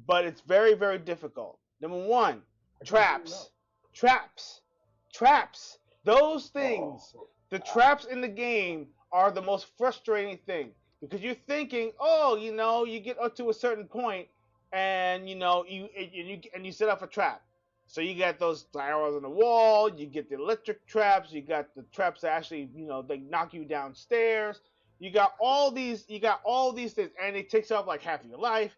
Speaker 4: but it's very very difficult. Number one, traps. Those things, the traps in the game are the most frustrating thing because you're thinking, oh, you get up to a certain point, and you set up a trap. So you got those arrows on the wall, you get the electric traps, you got the traps that actually, they knock you downstairs. You got all these things, and it takes up like half of your life,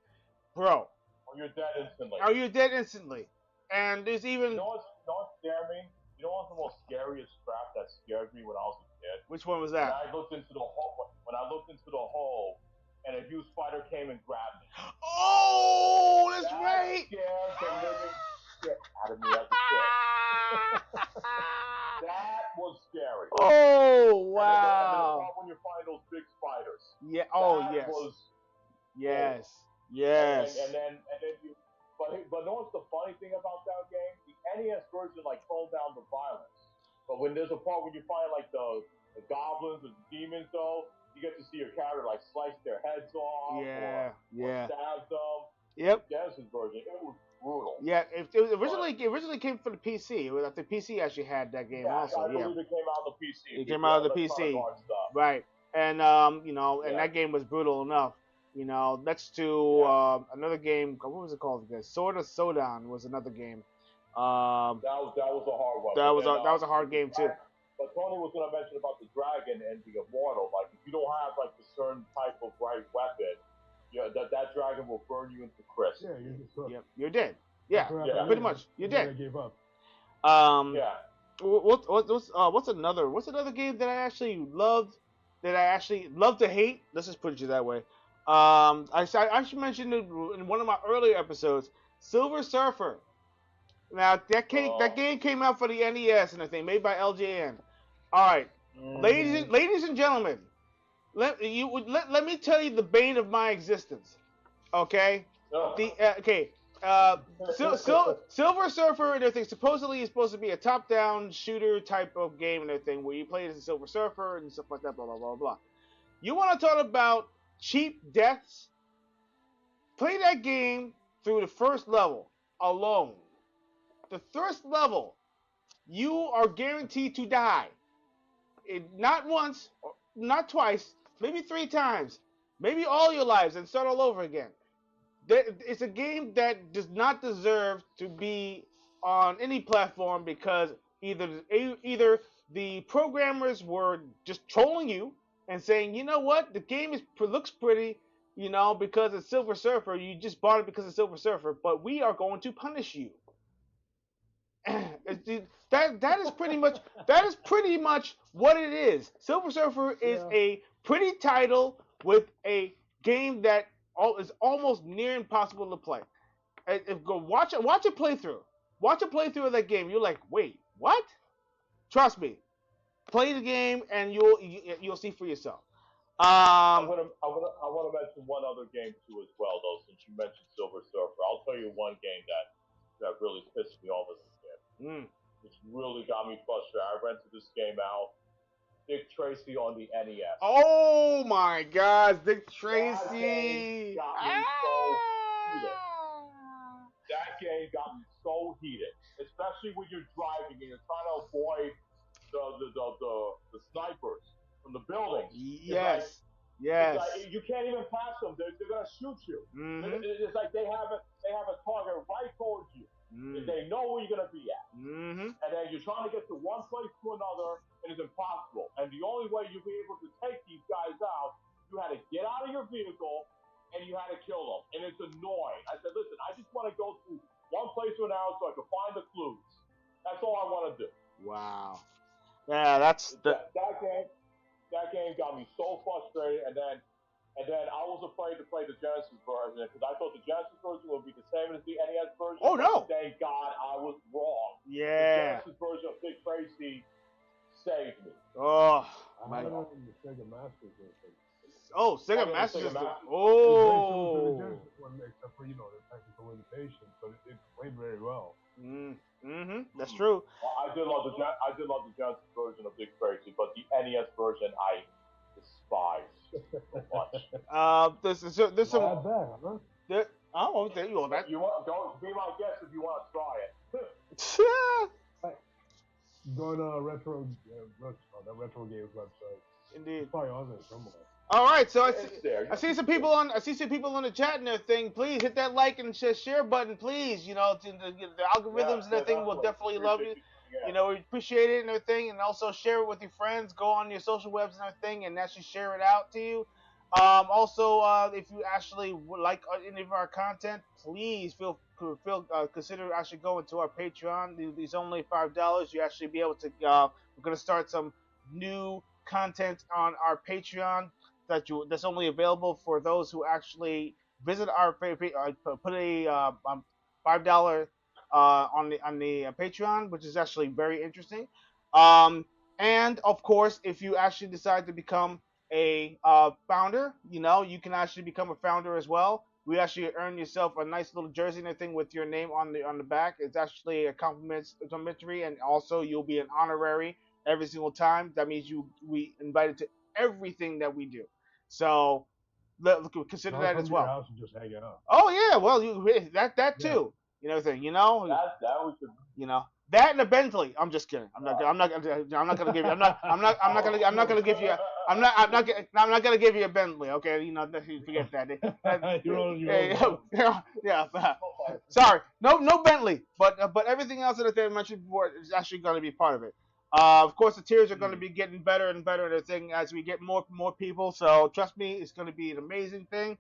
Speaker 4: bro.
Speaker 5: Or you're dead instantly.
Speaker 4: And there's even.
Speaker 5: You know what scared me? You know what's the most scariest trap that scared me when I was a kid?
Speaker 4: Which one was that?
Speaker 5: When I looked into the hole, and a huge spider came and grabbed me.
Speaker 4: Oh, that's right.
Speaker 5: Scared the living shit out of me as a kid. That was scary.
Speaker 4: Oh, wow.
Speaker 5: And then the part when you find those big spiders.
Speaker 4: Yeah. Oh,
Speaker 5: that
Speaker 4: yes.
Speaker 5: Was,
Speaker 4: yes.
Speaker 5: And then you. But know what's the funny thing about that game? The NES version like toned down the violence. But when there's a part when you find like the goblins or the demons though, you get to see your character like slice their heads off or stab them.
Speaker 4: Yep.
Speaker 5: The Genesis version, it was brutal.
Speaker 4: Yeah, it originally came from the PC. The PC actually had that game also.
Speaker 5: I believe it came out on the PC.
Speaker 4: It came out on the PC, right? And that game was brutal enough. Next to another game, what was it called again? Sword of Sodan was another game.
Speaker 5: That was a hard one.
Speaker 4: That was a hard game too.
Speaker 5: But Tony was going to mention about the dragon and the immortal. Like if you don't have like a certain type of right weapon, that dragon will burn you into crisp.
Speaker 6: Yeah, you're just
Speaker 4: Yep, you're dead. Yeah, pretty much. You're dead.
Speaker 6: I gave up.
Speaker 4: What's another game that I actually loved? That I actually love to hate? Let's just put it that way. I actually mentioned it in one of my earlier episodes. Silver Surfer. Now that game came out for the NES and everything, made by LJN. All right, ladies and gentlemen, let me tell you the bane of my existence. Okay, Silver Surfer and everything supposedly is supposed to be a top-down shooter type of game and everything where you play as a Silver Surfer and stuff like that. Blah blah blah blah. You want to talk about cheap deaths? Play that game through the first level alone. The first level, you are guaranteed to die. Not once, not twice, maybe 3 times, maybe all your lives, and start all over again. It's a game that does not deserve to be on any platform because either the programmers were just trolling you and saying, you know what, the game looks pretty, because it's Silver Surfer. You just bought it because it's Silver Surfer, but we are going to punish you. That is pretty much what it is. Silver Surfer is a pretty title with a game that is almost near impossible to play. Go watch a playthrough. Watch a playthrough of that game. You're like, wait, what? Trust me. Play the game and you'll see for yourself.
Speaker 5: I want to mention one other game too as well though, since you mentioned Silver Surfer. I'll tell you one game that really pissed me off as a kid. Which really got me frustrated. I rented this game out. Dick Tracy on the NES.
Speaker 4: Oh my God, Dick Tracy!
Speaker 5: That game got me so heated. That game got me so heated, especially when you're driving and you're trying to avoid the snipers from the buildings.
Speaker 4: Yes.
Speaker 5: It's like, you can't even pass them. They're gonna shoot you. It's like they have a target right towards you. They know where you're gonna be at. And then you're trying to get to one place to another, and it's impossible. And the only way you'll be able to take these guys out, you had to get out of your vehicle and you had to kill them. And it's annoying. I said, listen, I just want to go through one place to another so I can find the clues. That's all I want to do.
Speaker 4: Wow. Yeah, that
Speaker 5: game got me so frustrated, and then I was afraid to play the Genesis version because I thought the Genesis version would be the same as the NES version.
Speaker 4: Oh no!
Speaker 5: Thank God I was wrong.
Speaker 4: Yeah.
Speaker 5: The Genesis version of Dick Tracy saved me.
Speaker 4: Oh
Speaker 6: my God. The Sega Master System.
Speaker 4: Oh, Sega Master System.
Speaker 6: Oh. Except for the technical limitations, but it played very well.
Speaker 4: That's true.
Speaker 5: Well, I did love the Genesis version of Dick Tracy, but the NES version I despise so much.
Speaker 4: There's some.
Speaker 6: Not bad, huh?
Speaker 4: There you go. That.
Speaker 5: Don't be my guest if you want to try it.
Speaker 6: Go to retro games website.
Speaker 4: Indeed.
Speaker 6: It's probably on there somewhere.
Speaker 4: All right, so I see some people on the chat and everything. Please hit that like and share button, please. The algorithms and everything will definitely love you. We appreciate it and everything, and also share it with your friends. Go on your social webs and everything, and actually share it out to you. Also, if you actually would like any of our content, please consider actually going to our Patreon. It's only $5. You actually be able to. We're gonna start some new content on our Patreon that's only available for those who actually visit our put a $5 on the Patreon, which is actually very interesting. And of course, if you actually decide to become a founder, you can actually become a founder as well. we actually earn yourself a nice little jersey and everything with your name on the back. It's actually a complimentary, and also you'll be an honorary every single time. That means we invited to everything that we do. So consider
Speaker 6: I'll
Speaker 4: that
Speaker 6: come
Speaker 4: as
Speaker 6: to your
Speaker 4: well.
Speaker 6: house and just hang out.
Speaker 4: Oh yeah, well that
Speaker 6: Yeah.
Speaker 4: too. You know, thing. You know,
Speaker 5: That was the
Speaker 4: you know that and a Bentley. I'm just kidding. I'm not gonna give you. I'm not gonna give you. I'm not gonna give you a Bentley. Okay, you know, forget that.
Speaker 6: You're on your own.
Speaker 4: Yeah. Sorry, no Bentley, but everything else that I mentioned before is actually going to be part of it. Of course, the tiers are going to be getting better and better and everything as we get more people. So trust me, it's going to be an amazing thing.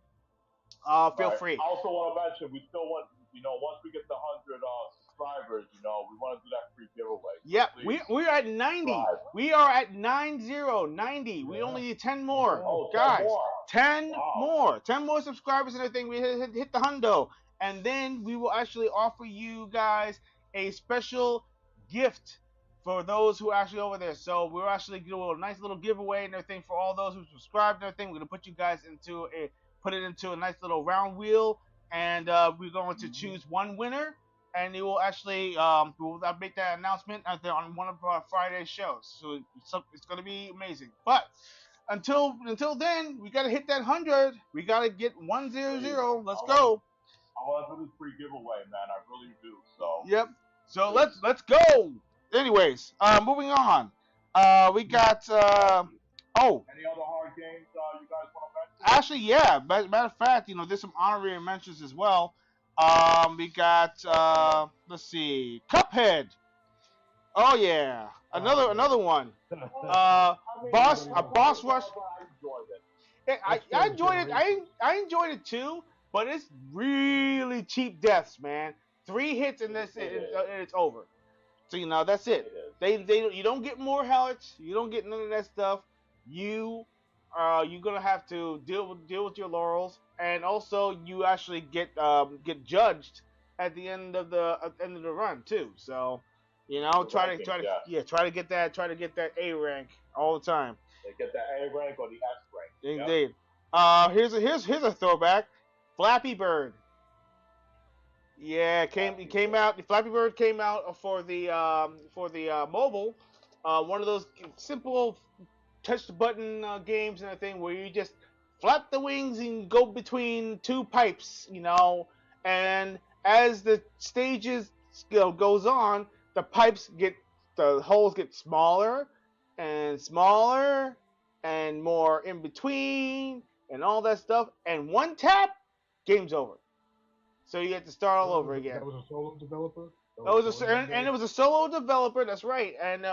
Speaker 4: Feel
Speaker 5: right.
Speaker 4: free.
Speaker 5: I also want to mention we still want, once we get the 100 subscribers, we want to do that free giveaway. So
Speaker 4: Yep,
Speaker 5: please
Speaker 4: we're at 90.
Speaker 5: subscribe.
Speaker 4: We are at 90. We only need 10 more.
Speaker 5: Oh, 10
Speaker 4: Guys,
Speaker 5: more.
Speaker 4: 10
Speaker 5: Wow.
Speaker 4: more. 10 more subscribers and everything. We hit the hundo. And then we will actually offer you guys a special gift for those who are actually over there. So we're actually doing a nice little giveaway and everything for all those who subscribed and everything. We're going to put you guys put it into a nice little round wheel. And we're going to choose one winner, and it will actually we'll make that announcement out there on one of our Friday shows. So it's going to be amazing. But until then, we got to hit that 100. We got to get 100. Let's go.
Speaker 5: I want to do this free giveaway, man. I really do. So.
Speaker 4: Yep. So let's go. Anyways, moving on. We got
Speaker 5: Any other hard games you guys want to mention?
Speaker 4: actually, yeah. Matter of fact, there's some honorary mentions as well. We got let's see, Cuphead. Oh yeah, another one. Boss Rush.
Speaker 5: I enjoyed it.
Speaker 4: I enjoyed it. I enjoyed it too, but it's really cheap deaths, man. 3 hits and it's over. So that's it. You don't get more hearts. You don't get none of that stuff. You're gonna have to deal with your laurels, and also you actually get judged at the end of the run too. So try to get that A rank all the time.
Speaker 5: They get the A rank or the S rank.
Speaker 4: Indeed. Here's a throwback. Flappy Bird. Yeah, came out. The Flappy Bird came out for the mobile. One of those simple touch the button games and everything where you just flap the wings and go between 2 pipes, and as the stages goes on, the holes get smaller and smaller and more in between and all that stuff, and one tap, game's over. So you have to start all over again.
Speaker 6: That was a solo developer?
Speaker 4: It was a solo developer. That's right, and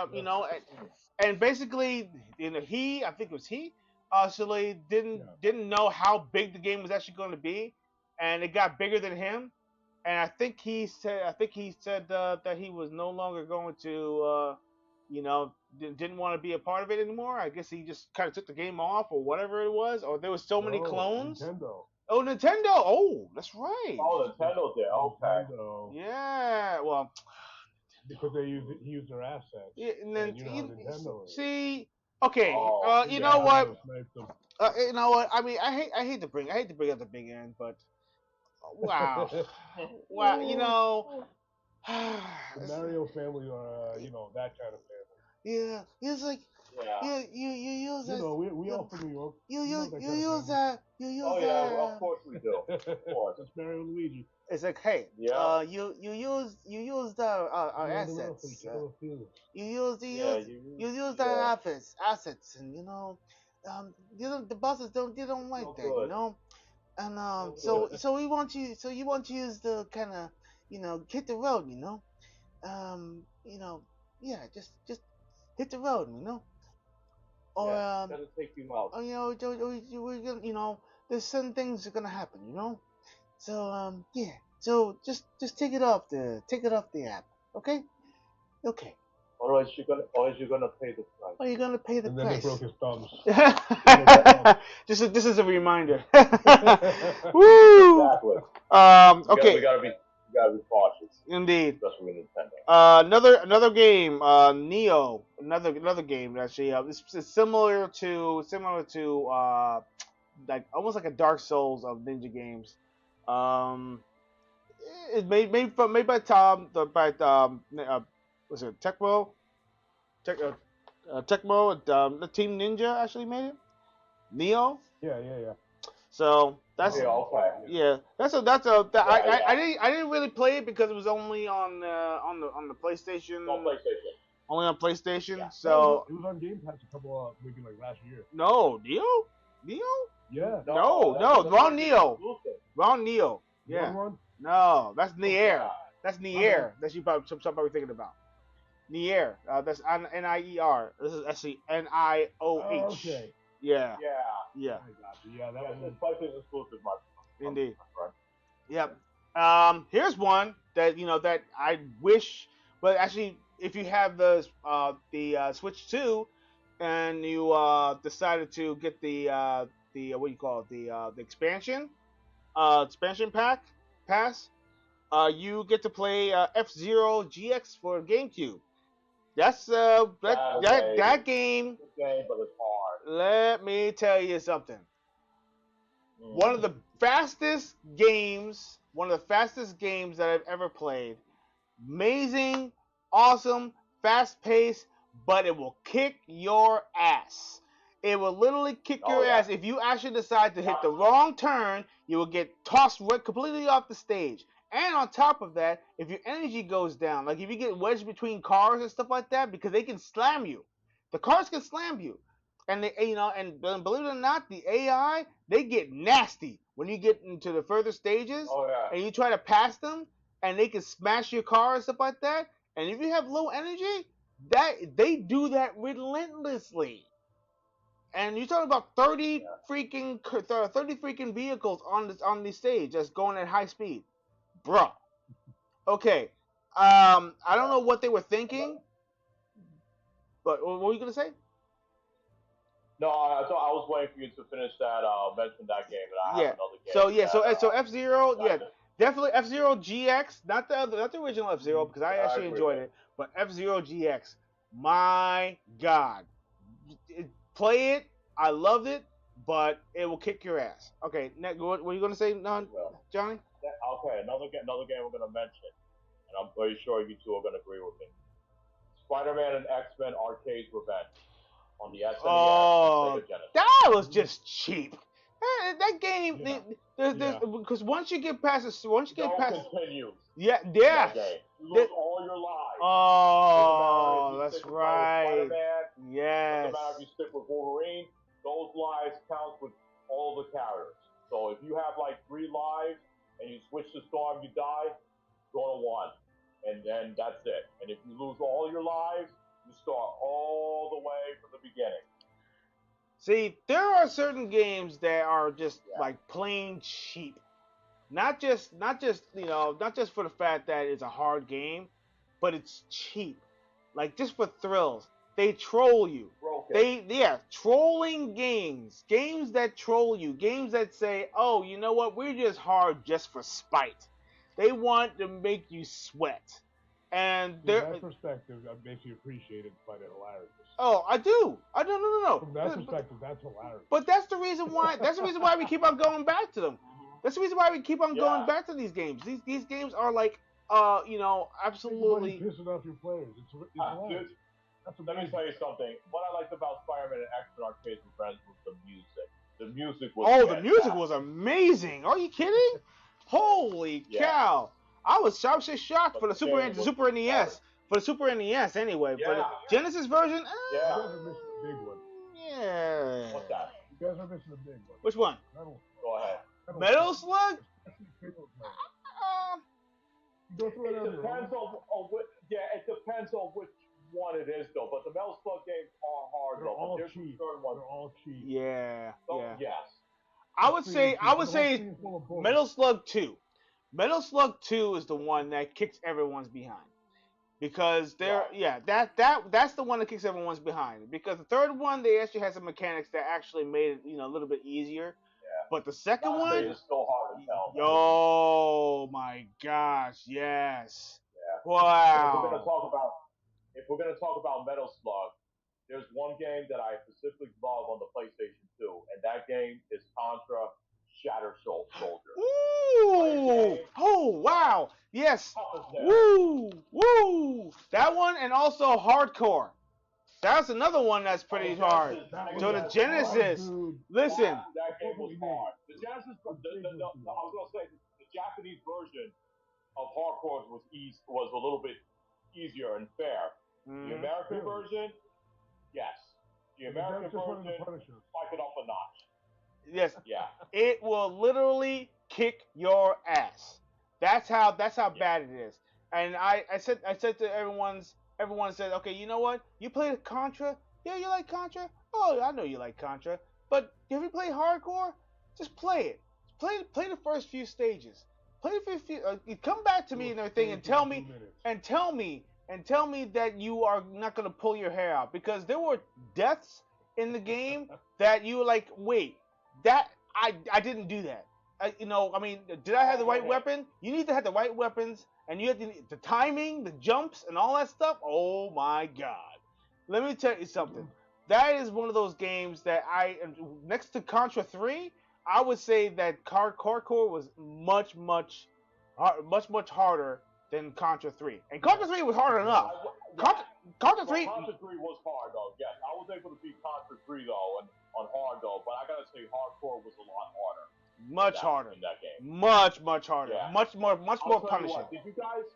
Speaker 4: and basically, I think it was he, actually didn't know how big the game was actually going to be, and it got bigger than him, and I think he said that he was no longer going to, didn't want to be a part of it anymore. I guess he just kind of took the game off or whatever it was, or there was so many clones.
Speaker 6: Nintendo.
Speaker 4: Oh, Nintendo! Oh, that's right.
Speaker 5: Oh, Nintendo did. Okay.
Speaker 6: Nintendo.
Speaker 4: Yeah. Well,
Speaker 6: because he used their assets.
Speaker 4: yeah, and then
Speaker 6: And you know how Nintendo is.
Speaker 4: see. Okay.
Speaker 5: Oh,
Speaker 4: you know what?
Speaker 6: Sniped them.
Speaker 4: You know what? I mean, I hate to bring up the big end, but wow, wow.
Speaker 6: The Mario family are, that kind of family.
Speaker 4: Yeah, it's like
Speaker 5: Yeah.
Speaker 4: you use that.
Speaker 6: We all from New York.
Speaker 4: You
Speaker 6: know
Speaker 4: use
Speaker 6: that
Speaker 4: you
Speaker 6: kind of
Speaker 4: use
Speaker 6: family.
Speaker 4: that. You use
Speaker 5: Oh
Speaker 4: that.
Speaker 5: yeah, well, of course we do. Of course.
Speaker 6: That's Mario and Luigi.
Speaker 4: It's like, hey,
Speaker 5: Yeah.
Speaker 4: you use the our
Speaker 6: Yeah,
Speaker 4: assets.
Speaker 6: the
Speaker 4: You use the assets, and the bosses don't like
Speaker 5: No
Speaker 4: that,
Speaker 5: good.
Speaker 4: and
Speaker 5: No
Speaker 4: so
Speaker 5: good.
Speaker 4: so you want to use the kind of hit the road, yeah, just hit the road, or
Speaker 5: Yeah, gotta take you out.
Speaker 4: or we're gonna, there's certain things are gonna happen, so yeah, so just take it off the app, okay?
Speaker 5: Otherwise you're gonna pay the price.
Speaker 4: Or you're gonna pay the
Speaker 6: And then
Speaker 4: price.
Speaker 6: they broke his thumbs.
Speaker 4: This is a reminder. Woo!
Speaker 5: Exactly.
Speaker 4: Okay.
Speaker 5: We gotta be cautious.
Speaker 4: Indeed.
Speaker 5: Especially with Nintendo.
Speaker 4: Another game, Neo. Another game actually. It's similar to like almost like a Dark Souls of ninja games. Um, it's made by Tom what's it Tech Tecmo the Team Ninja actually made it. Neo.
Speaker 6: Yeah.
Speaker 4: So that's
Speaker 5: Yeah, okay.
Speaker 4: I didn't really play it because it was only on the PlayStation.
Speaker 5: On PlayStation.
Speaker 4: Only on PlayStation.
Speaker 5: Yeah.
Speaker 4: So
Speaker 6: it was on Game Pass a couple maybe like last year.
Speaker 4: no, Neo.
Speaker 6: Yeah.
Speaker 4: No, wrong Neo. Wrong Neo. Yeah.
Speaker 6: One?
Speaker 4: No, that's Nier. That's
Speaker 6: Okay.
Speaker 4: Nier. That's you probably thinking about. Nier. That's Nier. This is actually Nioh.
Speaker 6: Okay.
Speaker 4: Yeah.
Speaker 5: Yeah.
Speaker 4: Yeah.
Speaker 6: I got you. Yeah, that
Speaker 5: Yeah,
Speaker 6: was
Speaker 5: it's PlayStation exclusive,
Speaker 4: Indeed.
Speaker 5: Right.
Speaker 4: Yep. Here's one that that I wish, but actually, if you have the Switch 2, and you decided to get the what do you call it the expansion pass, you get to play F-Zero GX for GameCube. That's that game.
Speaker 5: Good game, but it's hard.
Speaker 4: Let me tell you something.
Speaker 5: Mm.
Speaker 4: One of the fastest games that I've ever played. Amazing, awesome, fast paced, but it will kick your ass. It will literally kick your ass. If you actually decide to hit the wrong turn, you will get tossed completely off the stage. And on top of that, if your energy goes down, like if you get wedged between cars and stuff like that, because they can slam you, the cars can slam you, and and believe it or not, the AI they get nasty when you get into the further stages, and you try to pass them, and they can smash your car and stuff like that. And if you have low energy, that they do that relentlessly. And you're talking about 30 freaking vehicles on the stage that's going at high speed, bro. Okay, I don't know what they were thinking, but what were you gonna say?
Speaker 5: No, I thought I was waiting for you to finish that. Mention that game, and I have another game.
Speaker 4: So F-Zero, definitely F-Zero GX, not the original F-Zero because I actually enjoyed it, but F-Zero GX, my God, play it. I loved it, but it will kick your ass. Okay, what were you gonna say, Johnny?
Speaker 5: Okay, another game we're gonna mention, and I'm pretty sure you two are gonna agree with me. Spider-Man and X-Men Arcade's Revenge on the SNES and Sega Genesis.
Speaker 4: That was just cheap. That game, because once you get past
Speaker 5: continues.
Speaker 4: Yeah.
Speaker 5: You lose all your lives.
Speaker 4: Oh, that's right.
Speaker 5: Yes. Doesn't matter if you stick with Wolverine. Those lives count with all the characters. So if you have like 3 lives and you switch to Storm, you die, go to 1. And then that's it. And if you lose all your lives, you start all the way from the beginning.
Speaker 4: See, there are certain games that are just like plain cheap. Not just for the fact that it's a hard game, but it's cheap. Like just for thrills. They troll you. Trolling games. Games that troll you. Games that say, "Oh, you know what? We're just hard just for spite." They want to make you sweat. And
Speaker 6: from that perspective, I basically appreciate it, find it hilarious.
Speaker 4: Oh, I do. No.
Speaker 6: From that perspective, that's hilarious.
Speaker 4: But that's the reason why. That's the reason why we keep on going back to them. That's the reason why we keep on going back to these games. These games are like, absolutely
Speaker 6: pissing off your players. It's hilarious.
Speaker 5: Let me tell you something. What I liked about Spider-Man and X-Men Arcade Revenge was the music. The music was fantastic.
Speaker 4: The music was amazing. Are you kidding? Holy cow! I was shocked for the Super NES. For the Super NES, anyway. For the Genesis version,
Speaker 6: You guys are missing a big one.
Speaker 4: Yeah.
Speaker 5: What's that?
Speaker 6: You guys are missing a big one.
Speaker 4: Which one?
Speaker 5: Go ahead.
Speaker 4: Metal Slug?
Speaker 5: It depends on which one it is, though. But the Metal Slug games are hard,
Speaker 6: They're all cheap. They're all cheap.
Speaker 4: Yeah.
Speaker 5: Yes.
Speaker 4: I would say Metal Slug 2. Metal Slug 2 is the one that kicks everyone's behind. Because that's the one that kicks everyone's behind. Because the third one, they actually had some mechanics that actually made it, a little bit easier. Yeah. But the second one
Speaker 5: is so hard to tell.
Speaker 4: Oh my gosh, yes.
Speaker 5: Yeah.
Speaker 4: Wow.
Speaker 5: If we're gonna talk about Metal Slug, there's one game that I specifically love on the PlayStation 2, and that game is Contra Shatter Soldier.
Speaker 4: Ooh! Oh wow! Yes. Woo! Woo! That one, and also Hardcore. That's another one that's pretty hard. So the Genesis. Listen.
Speaker 5: That game was hard. The Genesis, I was gonna say the Japanese version of Hardcore was a little bit easier and fair. The American version, yes. The American version, spike it up a notch.
Speaker 4: Yes.
Speaker 5: Yeah.
Speaker 4: It will literally kick your ass. That's how bad it is. And I said to everyone said, okay, you know what? You played Contra? Yeah, you like Contra? Oh, I know you like Contra. But if you play Hardcore, just play it. Play the first few stages. Play the first few. Come back to me and everything and tell me that you are not gonna pull your hair out, because there were deaths in the game that you were like, wait, that I didn't do that. Did I have the right weapon? You need to have the right weapons, and you have the timing, the jumps, and all that stuff. Oh my god! Let me tell you something. That is one of those games that next to Contra 3, I would say that Hardcore was much harder than Contra 3. And Contra 3 was hard enough. Contra 3.
Speaker 5: Contra 3 was hard though. Yes, I was able to beat Contra 3 though, and on hard though. But I gotta say, Hardcore was a lot harder.
Speaker 4: Much harder
Speaker 5: in that game.
Speaker 4: Much harder.
Speaker 5: Yeah.
Speaker 4: Much more punishing.
Speaker 5: Did you guys?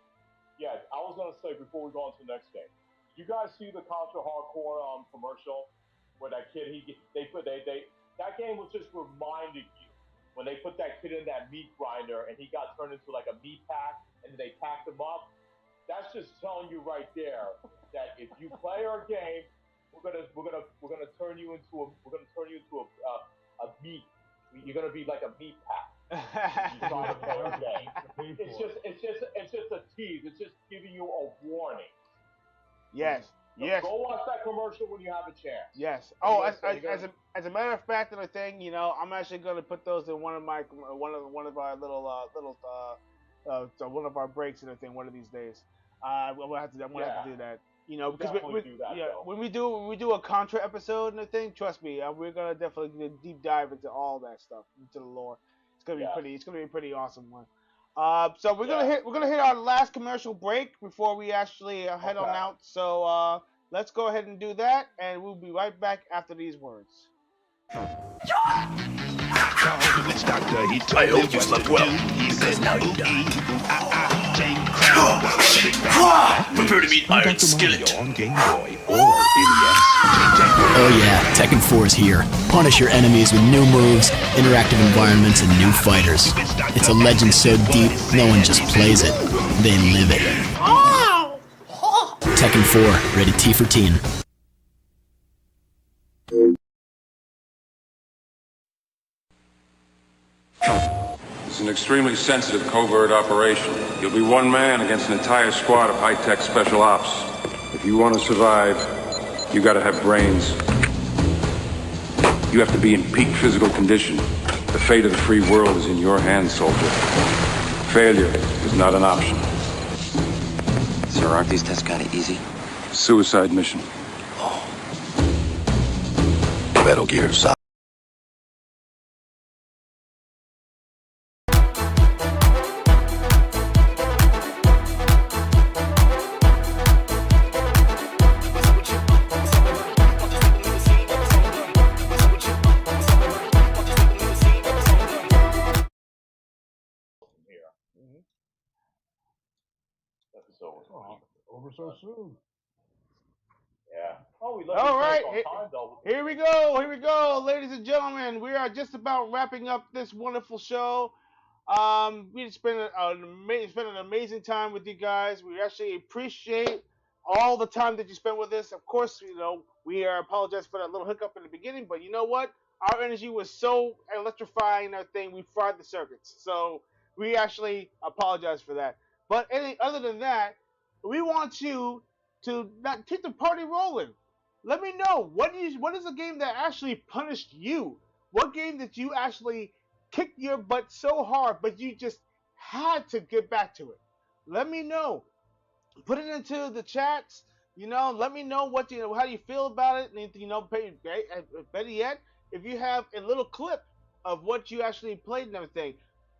Speaker 5: Yeah, I was gonna say before we go on to the next game. Did you guys see the Contra Hardcore commercial where that kid that game was just reminding you when they put that kid in that meat grinder and he got turned into like a meat pack and then they packed him up. That's just telling you right there that if you play our game, we're gonna turn you into a meat. You're gonna be like a meat pack. You try to play our game. It's just a tease. It's just giving you a warning.
Speaker 4: Yes.
Speaker 5: So
Speaker 4: Yes.
Speaker 5: Go watch that commercial when you have a chance.
Speaker 4: Yes. Oh, as a matter of fact, and a thing, I'm actually gonna put those in one of our one of our breaks and everything one of these days. I'm gonna have to do that. Because when we do a Contra episode and a thing, trust me, we're gonna definitely deep dive into all that stuff, into the lore. It's gonna be a pretty awesome one. So we're gonna hit our last commercial break before we actually head on out. So let's go ahead and do that, and we'll be right back after these words.
Speaker 3: I hope you slept well, because now you die. Prepare to meet Iron Skillet. On Game Boy or
Speaker 9: Oh yeah, Tekken 4 is here. Punish your enemies with new moves, interactive environments, and new fighters. It's a legend so deep, no one just plays it, they live it. Tekken 4, rated T for teen.
Speaker 10: It's an extremely sensitive covert operation. You'll be one man against an entire squad of high-tech special ops. If you want to survive, you gotta have brains. You have to be in peak physical condition. The fate of the free world is in your hands, soldier. Failure is not an option.
Speaker 2: Sir, aren't these tests kind of easy?
Speaker 10: Suicide mission.
Speaker 3: Metal Gear Solid.
Speaker 6: Over so soon.
Speaker 5: Yeah. Oh, we
Speaker 4: All right, here we go, ladies and gentlemen. We are just about wrapping up this wonderful show. We spent an amazing time with you guys. We actually appreciate all the time that you spent with us. Of course, we apologize for that little hiccup in the beginning, but you know what? Our energy was so electrifying and everything, we fried the circuits. So we actually apologize for that. But other than that, we want you to not keep the party rolling. Let me know what is a game that actually punished you? What game that you actually kicked your butt so hard, but you just had to get back to it? Let me know. Put it into the chats. Let me know how you feel about it. And better yet, if you have a little clip of what you actually played and everything.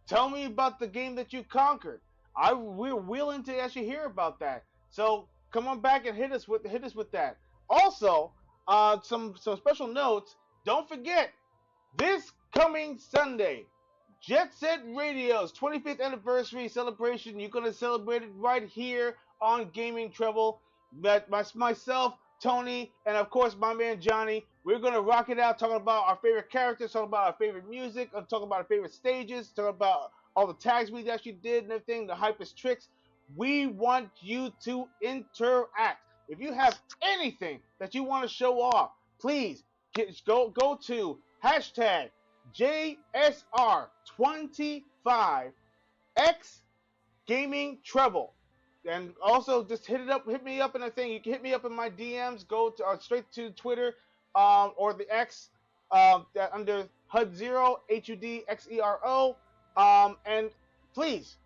Speaker 4: Tell me about the game that you conquered. We're willing to actually hear about that. So come on back and hit us with that. Also, some special notes. Don't forget this coming Sunday, Jet Set Radio's 25th anniversary celebration. You're gonna celebrate it right here on Gaming Treble. Myself, Tony, and of course my man Johnny. We're gonna rock it out, talking about our favorite characters, talking about our favorite music, talking about our favorite stages, talking about all the tags we actually did and everything, the hypest tricks. We want you to interact. If you have anything that you want to show off, please go to hashtag JSR25X Gaming Treble. And also just hit me up in a thing. You can hit me up in my DMs. Go to, straight to Twitter or the X under HUD0 HUDXERO. And please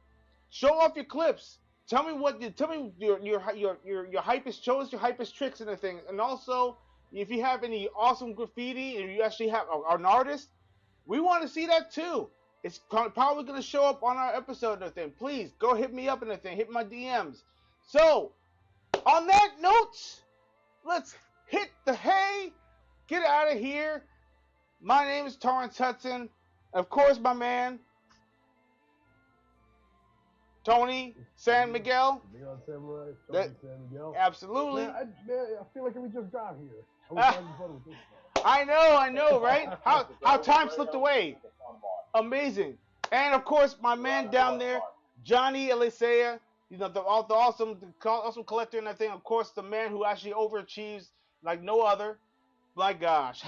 Speaker 4: show off your clips. Tell me your hypest shows, your hypest tricks and everything. And also, if you have any awesome graffiti and you actually have an artist, we want to see that too. It's probably going to show up on our episode or thing. Please go hit me up in the thing. Hit my DMs. So, on that note, let's hit the hay. Get out of here. My name is Torrance Hudson. Of course, my man, Tony San Miguel.
Speaker 6: Leon Samurai, Tony San Miguel.
Speaker 4: Absolutely.
Speaker 6: Man, I feel like we just got here. I was having fun with this one.
Speaker 4: I know, right? How time slipped away. Amazing. And of course, my man down there, Johnny Elisea, the awesome collector and everything. Of course, the man who actually overachieves like no other. My gosh.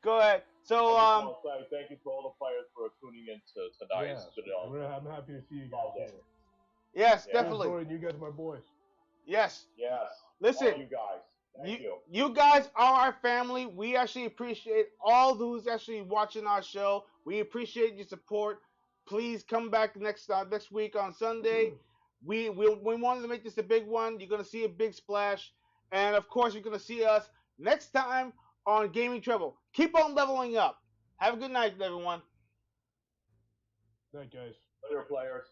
Speaker 4: Go ahead. So
Speaker 5: thank you to all the players for tuning in to tonight.
Speaker 6: Yeah, I'm happy to see you guys.
Speaker 4: Yes, definitely.
Speaker 6: Jordan, you guys are my boys.
Speaker 4: Yes. Listen,
Speaker 5: all you guys. Thank you.
Speaker 4: You guys are our family. We actually appreciate all who's actually watching our show. We appreciate your support. Please come back next week on Sunday. We wanted to make this a big one. You're gonna see a big splash, and of course you're gonna see us next time on Gaming Treble. Keep on leveling up. Have a good night, everyone.
Speaker 6: Night, guys.
Speaker 5: Later, players.